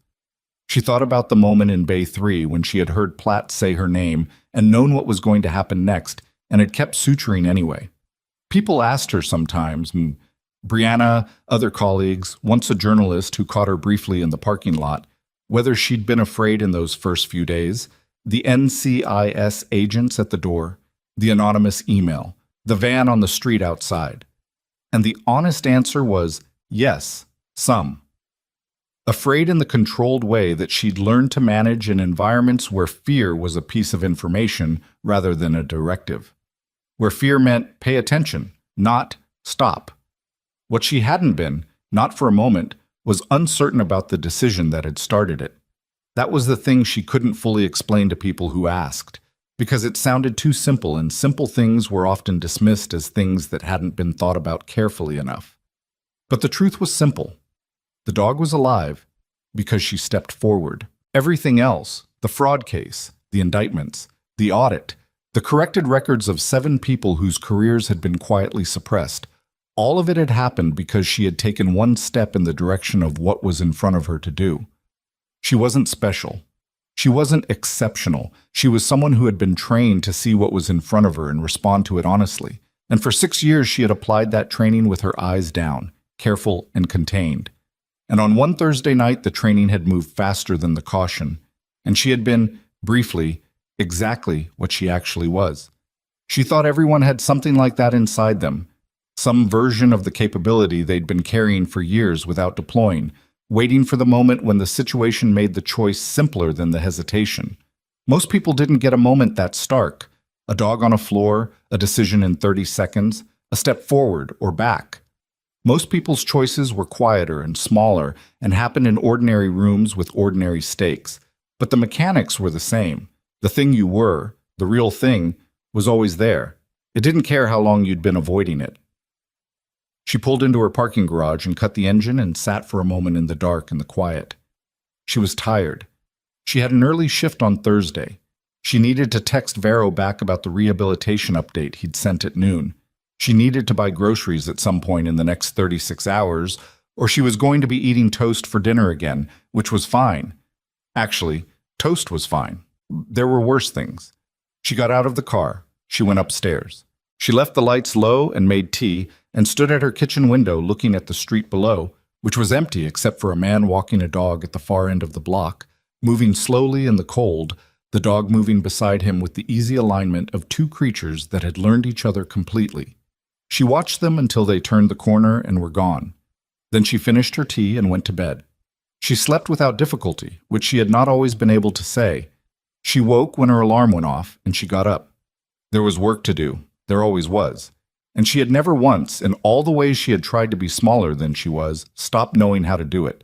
She thought about the moment in Bay 3 when she had heard Platt say her name and known what was going to happen next, and had kept suturing anyway. People asked her sometimes, Brianna, other colleagues, once a journalist who caught her briefly in the parking lot, whether she'd been afraid in those first few days, the NCIS agents at the door, the anonymous email, the van on the street outside. And the honest answer was, yes, some. Afraid in the controlled way that she'd learned to manage in environments where fear was a piece of information rather than a directive. Where fear meant pay attention, not stop. What she hadn't been, not for a moment, was uncertain about the decision that had started it. That was the thing she couldn't fully explain to people who asked, because it sounded too simple, and simple things were often dismissed as things that hadn't been thought about carefully enough. But the truth was simple. The dog was alive because she stepped forward. Everything else, the fraud case, the indictments, the audit, the corrected records of 7 people whose careers had been quietly suppressed, all of it had happened because she had taken one step in the direction of what was in front of her to do. She wasn't special. She wasn't exceptional. She was someone who had been trained to see what was in front of her and respond to it honestly. And for 6 years she had applied that training with her eyes down, careful and contained. And on one Thursday night, the training had moved faster than the caution, and she had been, briefly, exactly what she actually was. She thought everyone had something like that inside them, some version of the capability they'd been carrying for years without deploying, waiting for the moment when the situation made the choice simpler than the hesitation. Most people didn't get a moment that stark. A dog on a floor, a decision in 30 seconds, a step forward or back. Most people's choices were quieter and smaller and happened in ordinary rooms with ordinary stakes. But the mechanics were the same. The thing you were, the real thing, was always there. It didn't care how long you'd been avoiding it. She pulled into her parking garage and cut the engine and sat for a moment in the dark and the quiet. She was tired. She had an early shift on Thursday. She needed to text Vero back about the rehabilitation update he'd sent at noon. She needed to buy groceries at some point in the next 36 hours, or she was going to be eating toast for dinner again, which was fine. Actually, toast was fine. There were worse things. She got out of the car. She went upstairs. She left the lights low and made tea, and stood at her kitchen window looking at the street below, which was empty except for a man walking a dog at the far end of the block, moving slowly in the cold, the dog moving beside him with the easy alignment of 2 creatures that had learned each other completely. She watched them until they turned the corner and were gone. Then she finished her tea and went to bed. She slept without difficulty, which she had not always been able to say. She woke when her alarm went off, and she got up. There was work to do. There always was. And she had never once, in all the ways she had tried to be smaller than she was, stopped knowing how to do it.